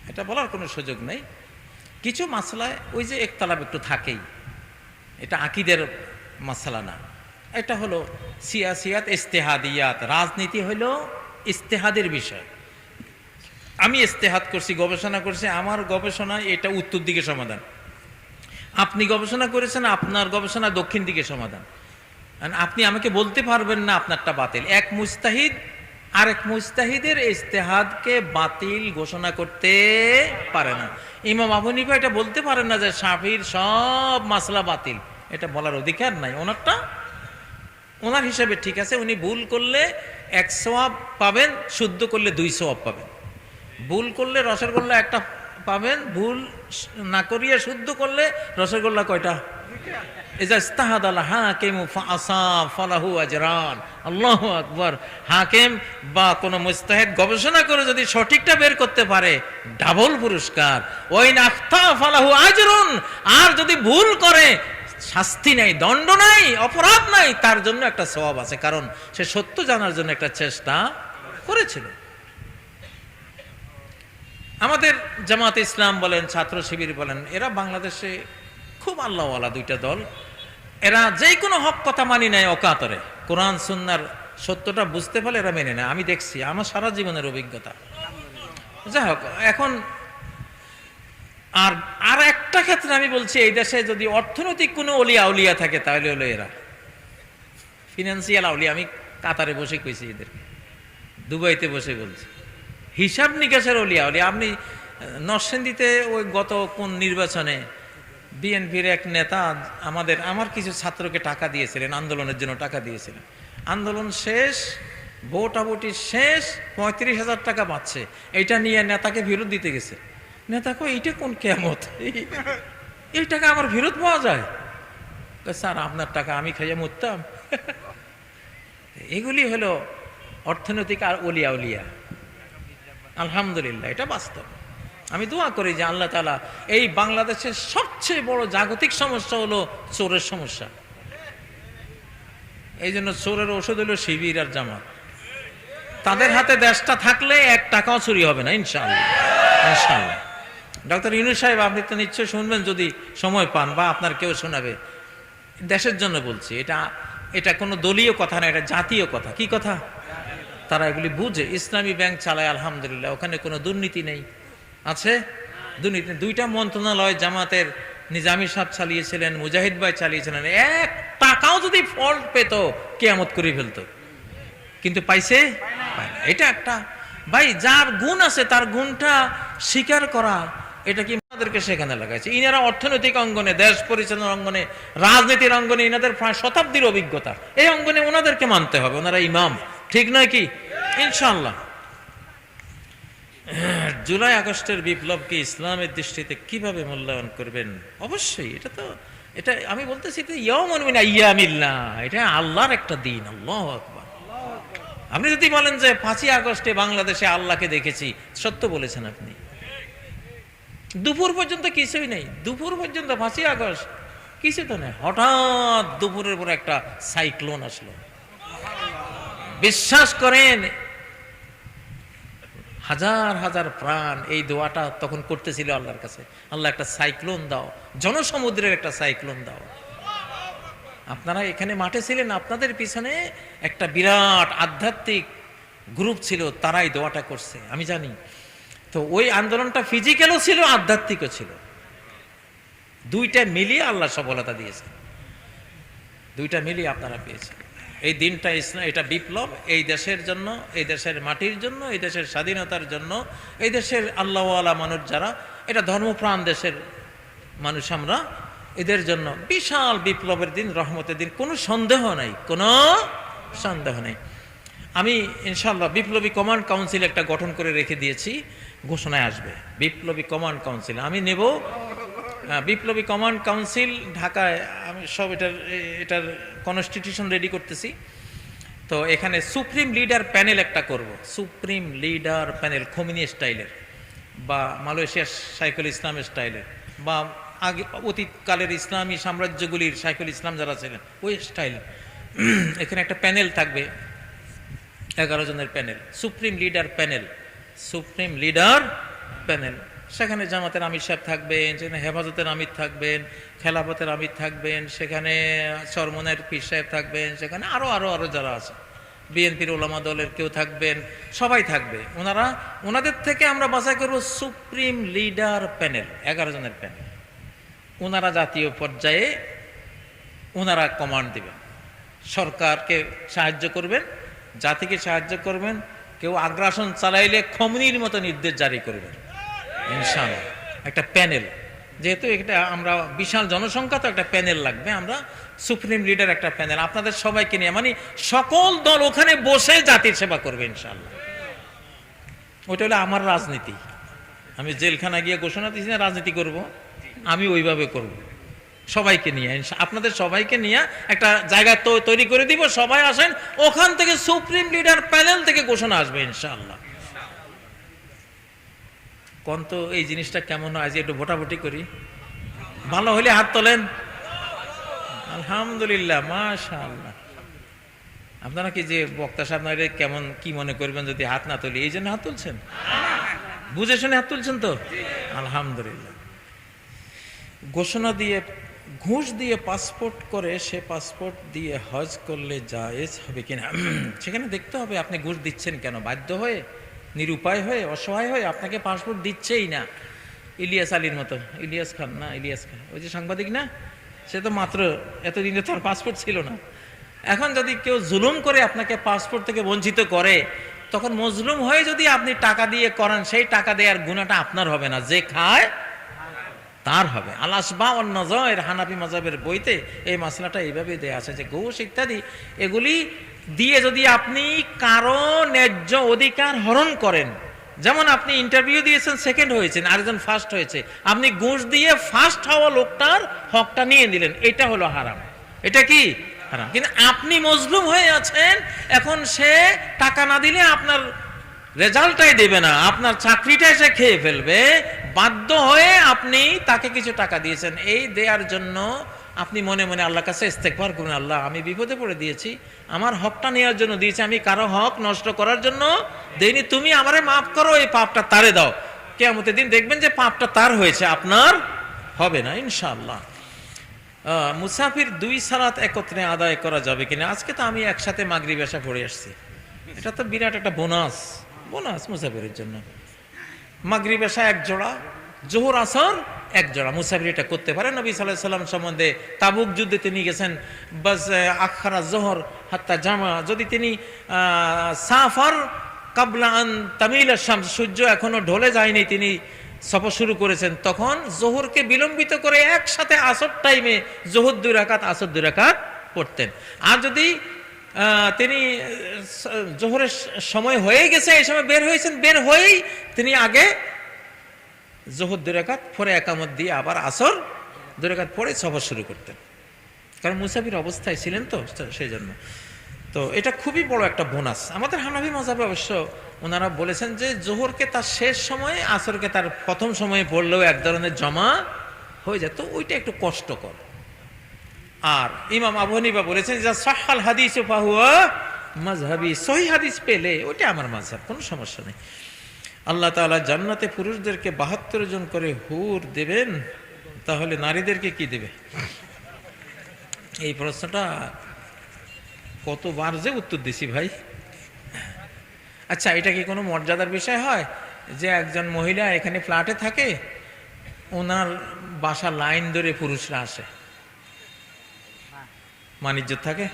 Speaker 1: এটা বলার কোনো সুযোগ নেই। কিছু মাসলায় ওই যে একতলাপ একটু থাকেই, এটা আকীদের মাসলা না, এটা হলো সিয়াসিয়াত ইজতিহাদিয়াত, রাজনীতি হলো ইজতিহাদের বিষয়। আমি ইজতিহাদ করছি, গবেষণা করছি, আমার গবেষণায় এটা উত্তর দিকে সমাধান, আপনি গবেষণা করেছেন, আপনার গবেষণা দক্ষিণ দিকে সমাধান। আপনি আমাকে বলতে পারবেন না আপনারটা বাতিল। এক মুজতাহিদ আরেক মুজতাহিদের ইজতিহাদকে বাতিল ঘোষণা করতে পারে না। ইমাম আবু হানিফা এটা বলতে পারেন না যে শাফির সব মাসলা বাতিল, এটা বলার অধিকার নাই। ওনারটা ওনার হিসাবে ঠিক আছে, উনি ভুল করলে 1 সওয়াব পাবেন, শুদ্ধ করলে 2 সওয়াব পাবেন। ভুল করলে রসগোল্লা একটা পাবেন, ভুল না করিয়ে শুদ্ধ করলে রসগোল্লা কয়টা? আল্লাহু আকবার। হাকিম বা কোন মুজতাহিদ গবেষণা করে যদি সঠিকটা বের করতে পারে ডাবল পুরস্কার, ওয়াইন আখতা ফালাহু আজরুন, আর যদি ভুল করে শাস্তি নাই, দণ্ড নাই, অপরাধ নাই, তার জন্য একটা সওয়াব আছে, কারণ সে সত্য জানার জন্য একটা চেষ্টা করেছিল। আমাদের জামাতে ইসলাম বলেন, ছাত্র শিবির বলেন, এরা বাংলাদেশে খুব আল্লাহওয়ালা দুইটা দল। এরা যে কোনো হক কথা মানি নেয় অকাতরে, কোরআন সুন্নাহর সত্যটা বুঝতে পারলে এরা মেনে নেয়। আমি দেখছি, আমার সারা জীবনের অভিজ্ঞতা। যাই হোক, এখন আর একটা ক্ষেত্রে আমি বলছি, এই দেশে যদি অর্থনৈতিক কোনো আউলিয়া থাকে তাহলে হলো এরা ফিনান্সিয়াল আউলিয়া। আমি কাতারে বসে কইছি এদেরকে, দুবাইতে বসে বলছি, হিসাব নিকাশের আউলিয়া। আপনি নরসিংদীতে ওই গত কোন নির্বাচনে বিএনপির এক নেতা আমার কিছু ছাত্রকে টাকা দিয়েছিলেন, আন্দোলনের জন্য টাকা দিয়েছিলেন। আন্দোলন শেষ, ভোটাভুটি শেষ, 35,000 টাকা পাচ্ছে। এইটা নিয়ে নেতাকে ফেরত দিতে গেছে। নেতা কই, এইটা কোন কেয়ামত, এই টাকা আমার ফেরত পাওয়া যায়? স্যার, আপনার টাকা আমি খাইয়ে মরতাম। এগুলি হলো অর্থনৈতিক আর আউলিয়া। আলহামদুলিল্লাহ, এটা বাস্তব। আমি দোয়া করি যে আল্লাহ তাআলা, এই বাংলাদেশের সবচেয়ে বড় জাগতিক সমস্যা হলো চোরের সমস্যা। এই জন্য চোরের ওষুধ হলো শিবির আর জামাত। তাদের হাতে দেশটা থাকলে 1 টাকাও চুরি হবে না, ইনশাআল্লাহ। ইনশাআল্লাহ। ডক্টর ইউনূস সাহেব, আপনি তো নিশ্চয় শুনবেন যদি সময় পান, বা আপনার কেউ শোনাবে। দেশের জন্য বলছি, এটা কোনো দলীয় কথা না, এটা জাতীয় কথা। কি কথা? তারা এগুলি বুঝে। ইসলামী ব্যাংক চালায়, আলহামদুলিল্লাহ, ওখানে কোনো দুর্নীতি নেই। আছে দুর্নীতি? 2টা মন্ত্রণালয় জামাতের নিজামী সাহেব চালিয়েছিলেন, মুজাহিদ ভাই চালিয়েছিলেন। 1 টাকাও যদি ফল্ট পেত, কিয়ামত করে ফেলতো, কিন্তু পাইছে? এটা একটা ভাই, যার গুণ আছে তার গুণটা স্বীকার করা, এটা কি আমাদেরকে সেখানে লাগাইছে। ইনারা অর্থনৈতিক অঙ্গনে, দেশ পরিচালনার অঙ্গনে, রাজনীতির অঙ্গনে ইনাদের প্রায় শতাব্দীর অভিজ্ঞতা। এই অঙ্গনে ওনাদেরকে মানতে হবে, ওনারা ইমাম, ঠিক নয় কি? ইনশাআল্লাহ। জুলাই আগস্টের বিপ্লবকে ইসলামের দৃষ্টিতে কিভাবে মূল্যায়ন করবেন? অবশ্যই এটা আমি বলতেছি, ইয়াউমুন মিন আইয়ামিল্লাহ, এটা আল্লাহর একটা দিন। আল্লাহু আকবার। আপনি যদি বলেন যে 5ই আগস্টে বাংলাদেশে আল্লাহকে দেখেছি, সত্য বলেছেন আপনি। দুপুর পর্যন্ত কিছুই নেই, দুপুর পর্যন্ত 5ই আগস্ট কিছু তো নেই। হঠাৎ দুপুরের পর একটা সাইক্লোন আসলো। বিশ্বাস করেন, হাজার হাজার প্রাণ এই দোয়াটা তখন করতেছিল আল্লাহর কাছে, আল্লাহ একটা সাইক্লোন দাও, জনসমুদ্রের একটা সাইক্লোন দাও। আপনারা এখানে মাঠে ছিলেন, আপনাদের পিছনে একটা বিরাট আধ্যাত্মিক গ্রুপ ছিল, তারাই দোয়াটা করছে, আমি জানি। তো ওই আন্দোলনটা ফিজিক্যালও ছিল, আধ্যাত্মিকও ছিল। 2টা মিলিয়ে আল্লাহ সফলতা দিয়েছে, 2টা মিলিয়ে আপনারা পেয়েছেন। এই দিনটা এটা বিপ্লব, এই দেশের জন্য, এই দেশের মাটির জন্য, এই দেশের স্বাধীনতার জন্য, এই দেশের আল্লাহওয়ালা মানুষ যারা, এটা ধর্মপ্রাণ দেশের মানুষ আমরা, এদের জন্য বিশাল বিপ্লবের দিন, রহমতের দিন, কোনো সন্দেহ নাই, কোনো সন্দেহ নেই। আমি ইনশাআল্লাহ বিপ্লবী কমান্ড কাউন্সিল একটা গঠন করে রেখে দিয়েছি, ঘোষণায় আসবে বিপ্লবী কমান্ড কাউন্সিল। আমি নেব বিপ্লবী কমান্ড কাউন্সিল ঢাকায়। আমি সব এটার কনস্টিটিউশন রেডি করতেছি। তো এখানে সুপ্রিম লিডার প্যানেল একটা করব, সুপ্রিম লিডার প্যানেল, খোমিনি স্টাইলের, বা মালয়েশিয়ার শাইখুল ইসলামের স্টাইলের, বা আগে অতীতকালের ইসলামী সাম্রাজ্যগুলির শাইখুল ইসলাম যারা ছিলেন ওই স্টাইল। এখানে একটা প্যানেল থাকবে, 11 জনের panel, supreme leader panel, supreme leader panel. সেখানে জামাতের আমির সাহেব থাকবেন, সেখানে হেফাজতের আমির থাকবেন, খেলাফতের আমির থাকবেন, সেখানে চরমনের পীর সাহেব থাকবেন, সেখানে আরো আরো আরো যারা আছে, বিএনপির ওলামা দলের কেউ থাকবেন, সবাই থাকবে। ওনাদের থেকে আমরা বাছাই করব সুপ্রিম লিডার প্যানেল, 11 জনের প্যানেল। ওনারা জাতীয় পর্যায়ে ওনারা কমান্ড দিবেন, সরকারকে সাহায্য করবেন, জাতিকে সাহায্য করবেন। কেউ আগ্রাসন চালাইলে খমনির মতো নির্দেশ জারি করবেন ইনশাআল্লাহ। একটা প্যানেল, যেহেতু এটা আমরা বিশাল জনসংখ্যা, তো একটা প্যানেল লাগবে। আমরা সুপ্রিম লিডার একটা প্যানেল আপনাদের সবাইকে নিয়ে, মানে সকল দল ওখানে বসে জাতির সেবা করবে ইনশাআল্লাহ। ওইটা হলো আমার রাজনীতি। আমি জেলখানা গিয়ে ঘোষণা দিচ্ছি না রাজনীতি করব, আমি ওইভাবে করব, সবাইকে নিয়ে, আপনাদের সবাইকে নিয়ে একটা জায়গা তৈরি করে দিব। সবাই আসেন, ওখান থেকে সুপ্রিম লিডার প্যানেল থেকে ঘোষণা আসবে ইনশাআল্লাহ। কোন তো এই জিনিসটা কেমন হয়, আজ একটু ভোটাভুটি করি। ভালো হলে হাত তোলেন। আলহামদুলিল্লাহ, মাশাআল্লাহ। আপনারা কি যে বক্তা সাহেব কেমন কি মনে করবেন যদি হাত না তুলি? এই জন্য হাত তুলছেন, বুঝে শুনে হাত তুলছেন তো, আলহামদুলিল্লাহ। ঘোষণা দিয়ে ঘুষ দিয়ে পাসপোর্ট করে, সে পাসপোর্ট দিয়ে হজ করলে জায়েজ হবে কিনা সেখানে দেখতে হবে আপনি ঘুষ দিচ্ছেন কেন। বাধ্য হয়ে, নিরুপায় হয়ে, অসহায় হয়ে আপনাকে পাসপোর্ট দিচ্ছেই না। ইলিয়াস আলীর মতো, ইলিয়াস খান না, ইলিয়াস খান, ওই যে সাংবাদিক না, সে তো মাত্র এতদিনে তার পাসপোর্ট ছিল না। এখন যদি কেউ জুলুম করে আপনাকে পাসপোর্ট থেকে বঞ্চিত করে, তখন মজলুম হয়ে যদি আপনি টাকা দিয়ে করেন, সেই টাকা দেওয়ার গুণাটা আপনার হবে না, যে খায় তার হবে। আল আসবা ওয়ান নাযায়ের, হানাফি মাযহাবের বইতে এই মাসলাটা এইভাবে দেয়া আছে যে ঘুষ ইত্যাদি এগুলি দিয়ে যদি আপনি কারো ন্যায্য অধিকার হরণ করেন, যেমন আপনি ইন্টারভিউ দিয়েছেন, সেকেন্ড হয়েছেন, আরেকজন ফার্স্ট হয়েছে, আপনি ঘুষ দিয়ে ফার্স্ট হওয়া লোকটার হকটা নিয়ে নিলেন, এটা হলো হারাম। এটা কি হারাম। কিন্তু আপনি মজলুম হয়ে আছেন, এখন সে টাকা না দিলে আপনার রেজাল্টটাই দেবে না, আপনার চাকরিটা এসে খেয়ে ফেলবে, বাধ্য হয়ে আপনি তাকে কিছু টাকা দিয়েছেন। এই দেওয়ার জন্য আপনি মনে মনে আল্লাহর কাছে ইস্তেগফার করুন, আল্লাহ আমি বিপদে পড়ে দিয়েছি, আমার হকটা নেওয়ার জন্য দিয়েছি, আমি কারো হক নষ্ট করার জন্য দেইনি, তুমি আমারে মাফ করো, এই পাপটা তারে দাও। কিয়ামতের দিন দেখবেন যে পাপটা তার হয়েছে, আপনার হবে না ইনশাআল্লাহ। মুসাফির 2 সালাত একত্রে আদায় করা যাবে কিনা? আজকে তো আমি একসাথে মাগরিব এশা পড়ে আসছি, এটা তো বিরাট একটা বোনাস মুসাফিরের জন্য। মাগরিব এশা 1 জোড়া, জোহর আসর 1 জোড়া, মুসাফির এটা করতে পারে। নবী সাল্লাল্লাহু আলাইহি সাল্লাম সম্বন্ধে তাবুক যুদ্ধে তিনি গেছেন, বাস আখারা জোহর হাত্তা জামা, যদি তিনি সাফার কাবলা আন তামিল শামস, সূর্য এখনো ঢলে যায়নি, তিনি সফর শুরু করেছেন, তখন জোহরকে বিলম্বিত করে একসাথে আসর টাইমে জোহর 2 রাকাত, আসর 2 রাকাত পড়তেন। আর যদি তিনি জোহরের সময় হয়ে গেছে, এই সময় বের হয়েছেন, বের হয়েই তিনি আগে জোহর 2 রাকাত পরে একামত দিয়ে আবার আসর 2 রাকাত পরে সফর শুরু করতেন, কারণ মুসাফির অবস্থায় ছিলেন তো সেই জন্য। তো এটা খুবই বড় একটা বোনাস। আমাদের হানাফি মাযহাবে অবশ্য ওনারা বলেছেন যে জোহরকে তার শেষ সময়ে, আসরকে তার প্রথম সময়ে পড়লেও এক ধরনের জমা হয়ে যায়, তো ওইটা একটু কষ্টকর। আর ইমাম আবু হানিফা বলেছেন যে সাহহাল হাদিস ফাহুয়া মাযহাবি, সহিহ হাদিস পেলে ওইটা আমার মাযহাব, কোনো সমস্যা নেই। আল্লাহ তাআলা জান্নাতে পুরুষদেরকে 72 জন করে হুর দেবেন, তাহলে নারীদেরকে কি দেবে? এই প্রশ্নটা কতবার যে উত্তর দিছি ভাই। আচ্ছা, এটা কি কোনো মর্যাদার বিষয় হয় যে একজন মহিলা এখানে ফ্ল্যাটে থাকে, ওনার বাসা লাইন ধরে পুরুষরা আসে, মানিজ্য থাকে?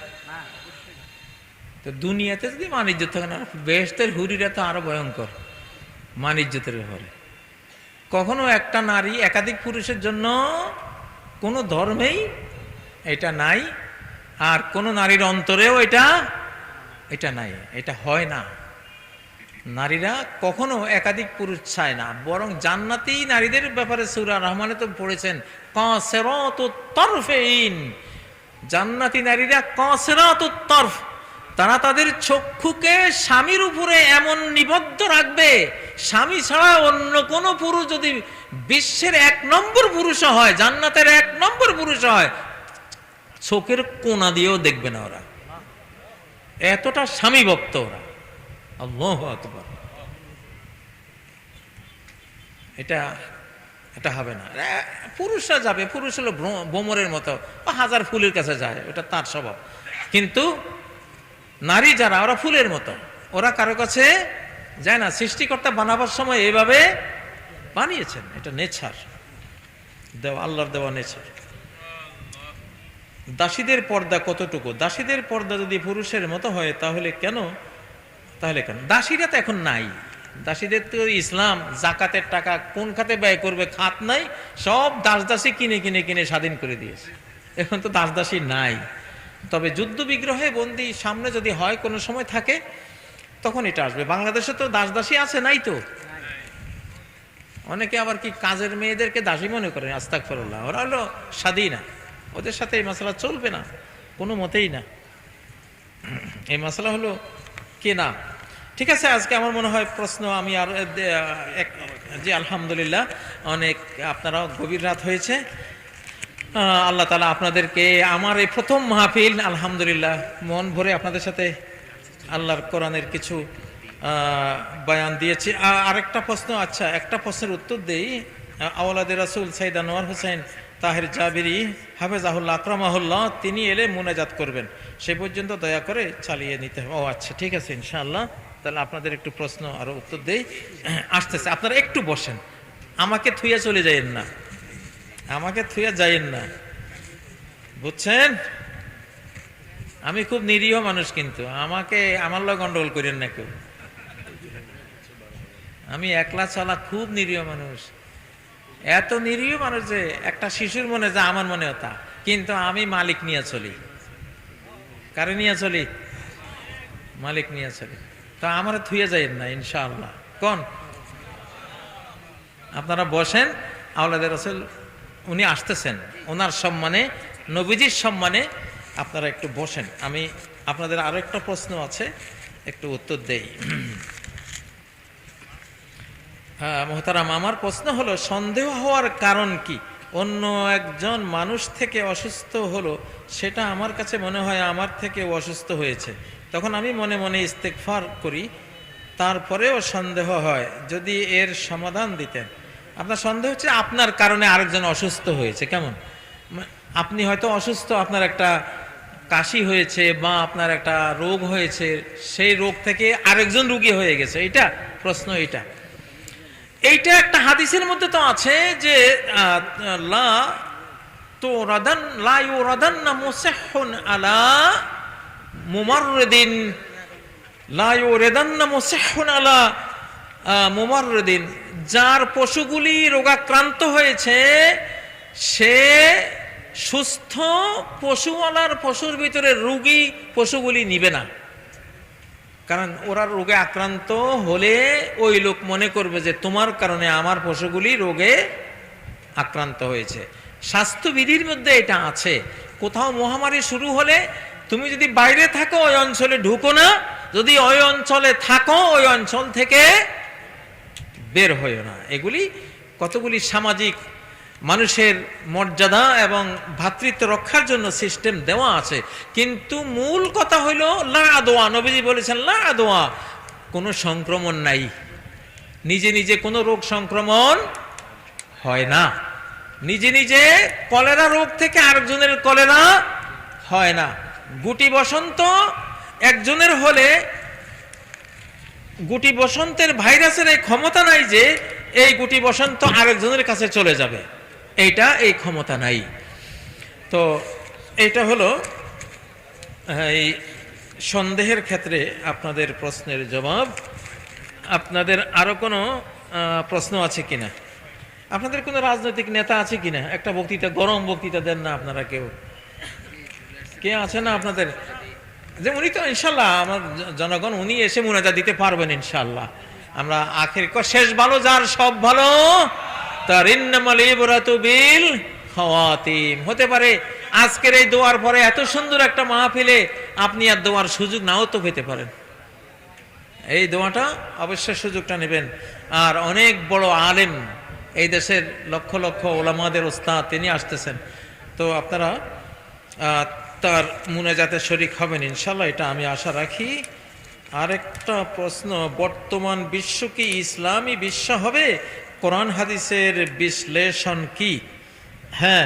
Speaker 1: তো দুনিয়াতে যদি মানিজ্য থাকে না, বেহেশতের হুরিরা তো আরো ভয়ঙ্কর মানিজ্যতের ব্যাপারে। কখনো একটা নারী একাধিক পুরুষের জন্য কোনো ধর্মেই এটা নাই, আর কোন নারীর অন্তরেও এটা নাই, এটা হয় না। নারীরা কখনো একাধিক পুরুষ চায় না, বরং জান্নাতি নারীদের ব্যাপারে সূরা রহমানে তো পড়েছেন কাসিরাতুত তারফাইন, জান্নাতি নারীরা কাসিরাতুত তারফ, তারা তাদের চক্ষুকে স্বামীর উপরে এমন নিবদ্ধ রাখবে, স্বামী ছাড়া অন্য কোন পুরুষ যদি বিশ্বের 1 নম্বর পুরুষ হয়, জান্নাতের 1 নম্বর পুরুষ হয়, চোখের কোনা দিয়েও দেখবে না ওরা, এতটা স্বামী ভক্ত ওরা। আল্লাহু আকবার। এটা এটা হবে না। পুরুষরা যাবে, পুরুষ হলো ভ্রমরের মতো, বা হাজার ফুলের কাছে যায়, ওটা তার স্বভাব। কিন্তু নারী যারা, ওরা ফুলের মতো, ওরা কারো কাছে যায় না। সৃষ্টিকর্তা বানাবার সময় এইভাবে বানিয়েছেন, এটা নেচার, দেওয়া, আল্লাহর দেওয়া নেচার। দাসীদের পর্দা কতটুকু? দাসীদের পর্দা যদি পুরুষের মতো হয় তাহলে কেন দাসীরা তো এখন নাই। দাসীদের তো ইসলাম জাকাতের টাকা কোন খাতে ব্যয় করবে, খাত নাই, সব দাসদাসী কিনে কিনে কিনে স্বাধীন করে দিয়েছে। এখন তো দাসদাসী নাই। তবে যুদ্ধ বিগ্রহে বন্দী সামনে যদি হয়, কোনো সময় থাকে, তখন এটা আসবে। বাংলাদেশে তো দাসদাসী আছে, নাই তো? অনেকে আবার কি কাজের মেয়েদেরকে দাসী মনে করেন, আস্তাগফিরুল্লাহ। ওরা হলো স্বাধীনা, ওদের সাথে এই মশলা চলবে না, কোনো মতেই না। এই মশলা হলো কেনা। ঠিক আছে, আজকে আমার মনে হয় প্রশ্ন আমি আর জি আলহামদুলিল্লাহ, অনেক আপনারাও গভীর রাত হয়েছে। আল্লাহ তাআলা আপনাদেরকে, আমার এই প্রথম মাহফিল, আলহামদুলিল্লাহ মন ভরে আপনাদের সাথে আল্লাহর কোরআনের কিছু বয়ান দিয়েছি। আরেকটা প্রশ্ন, আচ্ছা একটা প্রশ্নের উত্তর দেই। আওলাদে রাসূল সাইয়েদ আনোয়ার হোসেন তাহের জাবিরি হাফেজাহুল্লাহ আকরামাহুল্লাহ, তিনি এলে মুনাজাত করবেন, সে পর্যন্ত দয়া করে চালিয়ে নিতে হবে। ও আচ্ছা, ঠিক আছে, ইনশাআল্লাহ। তাহলে আপনাদের একটু প্রশ্ন আরো উত্তর দেই, আসতেছে। আপনারা একটু বসেন, আমাকে থুইয়া চলে যাইয়েন না, আমাকে থুইয়া যাইয়েন না, বুঝছেন? আমি খুব নিরীহ মানুষ, কিন্তু আমাকে আমার লগে গন্ডগোল করেন না কেউ। আমি একলা চলা খুব নিরীহ মানুষ, এত নিরীহ মানুষ যে একটা শিশুর মনে যা আমার মনে হতা। কিন্তু আমি মালিক নিয়ে চলি। কারে নিয়ে চলি? মালিক নিয়ে চলি। তা আমার থুয়ে যাইয়েন না, ইনশাআল্লাহ। কোন আপনারা বসেন, আওলাদে রাসূল উনি আসতেছেন, ওনার সম্মানে, নবীজির সম্মানে আপনারা একটু বসেন। আমি আপনাদের আরো একটা প্রশ্ন আছে, একটু উত্তর দেই। মোহতারাম, আমার প্রশ্ন হলো, সন্দেহ হওয়ার কারণ কি? অন্য একজন মানুষ থেকে অসুস্থ হলো, সেটা আমার কাছে মনে হয় আমার থেকে অসুস্থ হয়েছে, তখন আমি মনে মনে ইস্তেগফার করি, তারপরেও সন্দেহ হয়, যদি এর সমাধান দিতেন। আপনার সন্দেহ হচ্ছে আপনার কারণে আরেকজন অসুস্থ হয়েছে। কেমন? আপনি হয়তো অসুস্থ, আপনার একটা কাশি হয়েছে বা আপনার একটা রোগ হয়েছে, সেই রোগ থেকে আরেকজন রোগী হয়ে গেছে, এটা প্রশ্ন। এইটা একটা হাদিসের মধ্যে তো আছে যে লা ইউরাদান্না মুসিহ্হুন আলা মুমাররিদিন, লা ইউরাদান্না মুসিহ্হুন আলা মুমাররিদিন, যার পশুগুলি রোগাক্রান্ত হয়েছে সে সুস্থ পশুওয়ালার পশুর ভিতরে রোগী পশুগুলি নিবে না। কারণ ওরা রোগে আক্রান্ত হলে ওই লোক মনে করবে যে তোমার কারণে আমার পশুগুলি রোগে আক্রান্ত হয়েছে। স্বাস্থ্যবিধির মধ্যে এটা আছে। কোথাও মহামারী শুরু হলে তুমি যদি বাইরে থাকো ওই অঞ্চলে ঢুকো না, যদি ওই অঞ্চলে থাকো ওই অঞ্চল থেকে বের হইও না। এগুলি কতগুলি সামাজিক মানুষের মর্যাদা এবং ভ্রাতৃত্ব রক্ষার জন্য সিস্টেম দেওয়া আছে। কিন্তু মূল কথা হইল লা আদওয়া, নবীজি বলেছেন লা আদওয়া, কোনো সংক্রমণ নাই, নিজে নিজে কোনো রোগ সংক্রমণ হয় না, নিজে নিজে কলেরা রোগ থেকে আরেকজনের কলেরা হয় না। গুটি বসন্ত একজনের হলে গুটি বসন্তের ভাইরাসের এই ক্ষমতা নাই যে এই গুটি বসন্ত আরেকজনের কাছে চলে যাবে, এই ক্ষমতা নাই। তো এটা হলো এই সন্দেহের ক্ষেত্রে আপনাদের প্রশ্নের জবাব। আপনাদের আরো কোনো প্রশ্ন আছে কিনা? আপনাদের কোনো রাজনৈতিক নেতা আছে কিনা? একটা বক্তৃতা, গরম বক্তৃতা দেন না আপনারা কেউ? কে আছে না আপনাদের? যে উনি তো ইনশাল্লাহ আমার জনগণ, উনি এসে মুনাজাত দিতে পারবেন ইনশাল্লাহ। আমরা আখের শেষ ভালো যার সব ভালো তার, ইন্নামাল ইবরাতু বিল খাওয়াতিম। হতে পারে আজকের এই দোয়ার পরে এত সুন্দর একটা মাহফিলে আপনি আর দোয়ার সুযোগ নাও তো পেতে পারেন। এই দোয়াটা অবশ্যই সুযোগটা নেবেন। আর অনেক বড় আলেম, এই দেশের লক্ষ লক্ষ ওলামাদের ওস্তাদ, তিনি আসতেছেন। তো আপনারা তার মুনাজাতে শরীক হবেন ইনশাল্লাহ, এটা আমি আশা রাখি। আরেকটা প্রশ্ন, বর্তমান বিশ্ব কি ইসলামী বিশ্ব হবে? কোরআন হাদিসের বিশ্লেষণ কি? হ্যাঁ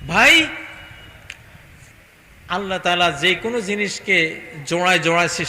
Speaker 1: ভাই, আল্লাহ তাআলা যে কোনো জিনিসকে জোড়ায় জোড়ায় সৃষ্টি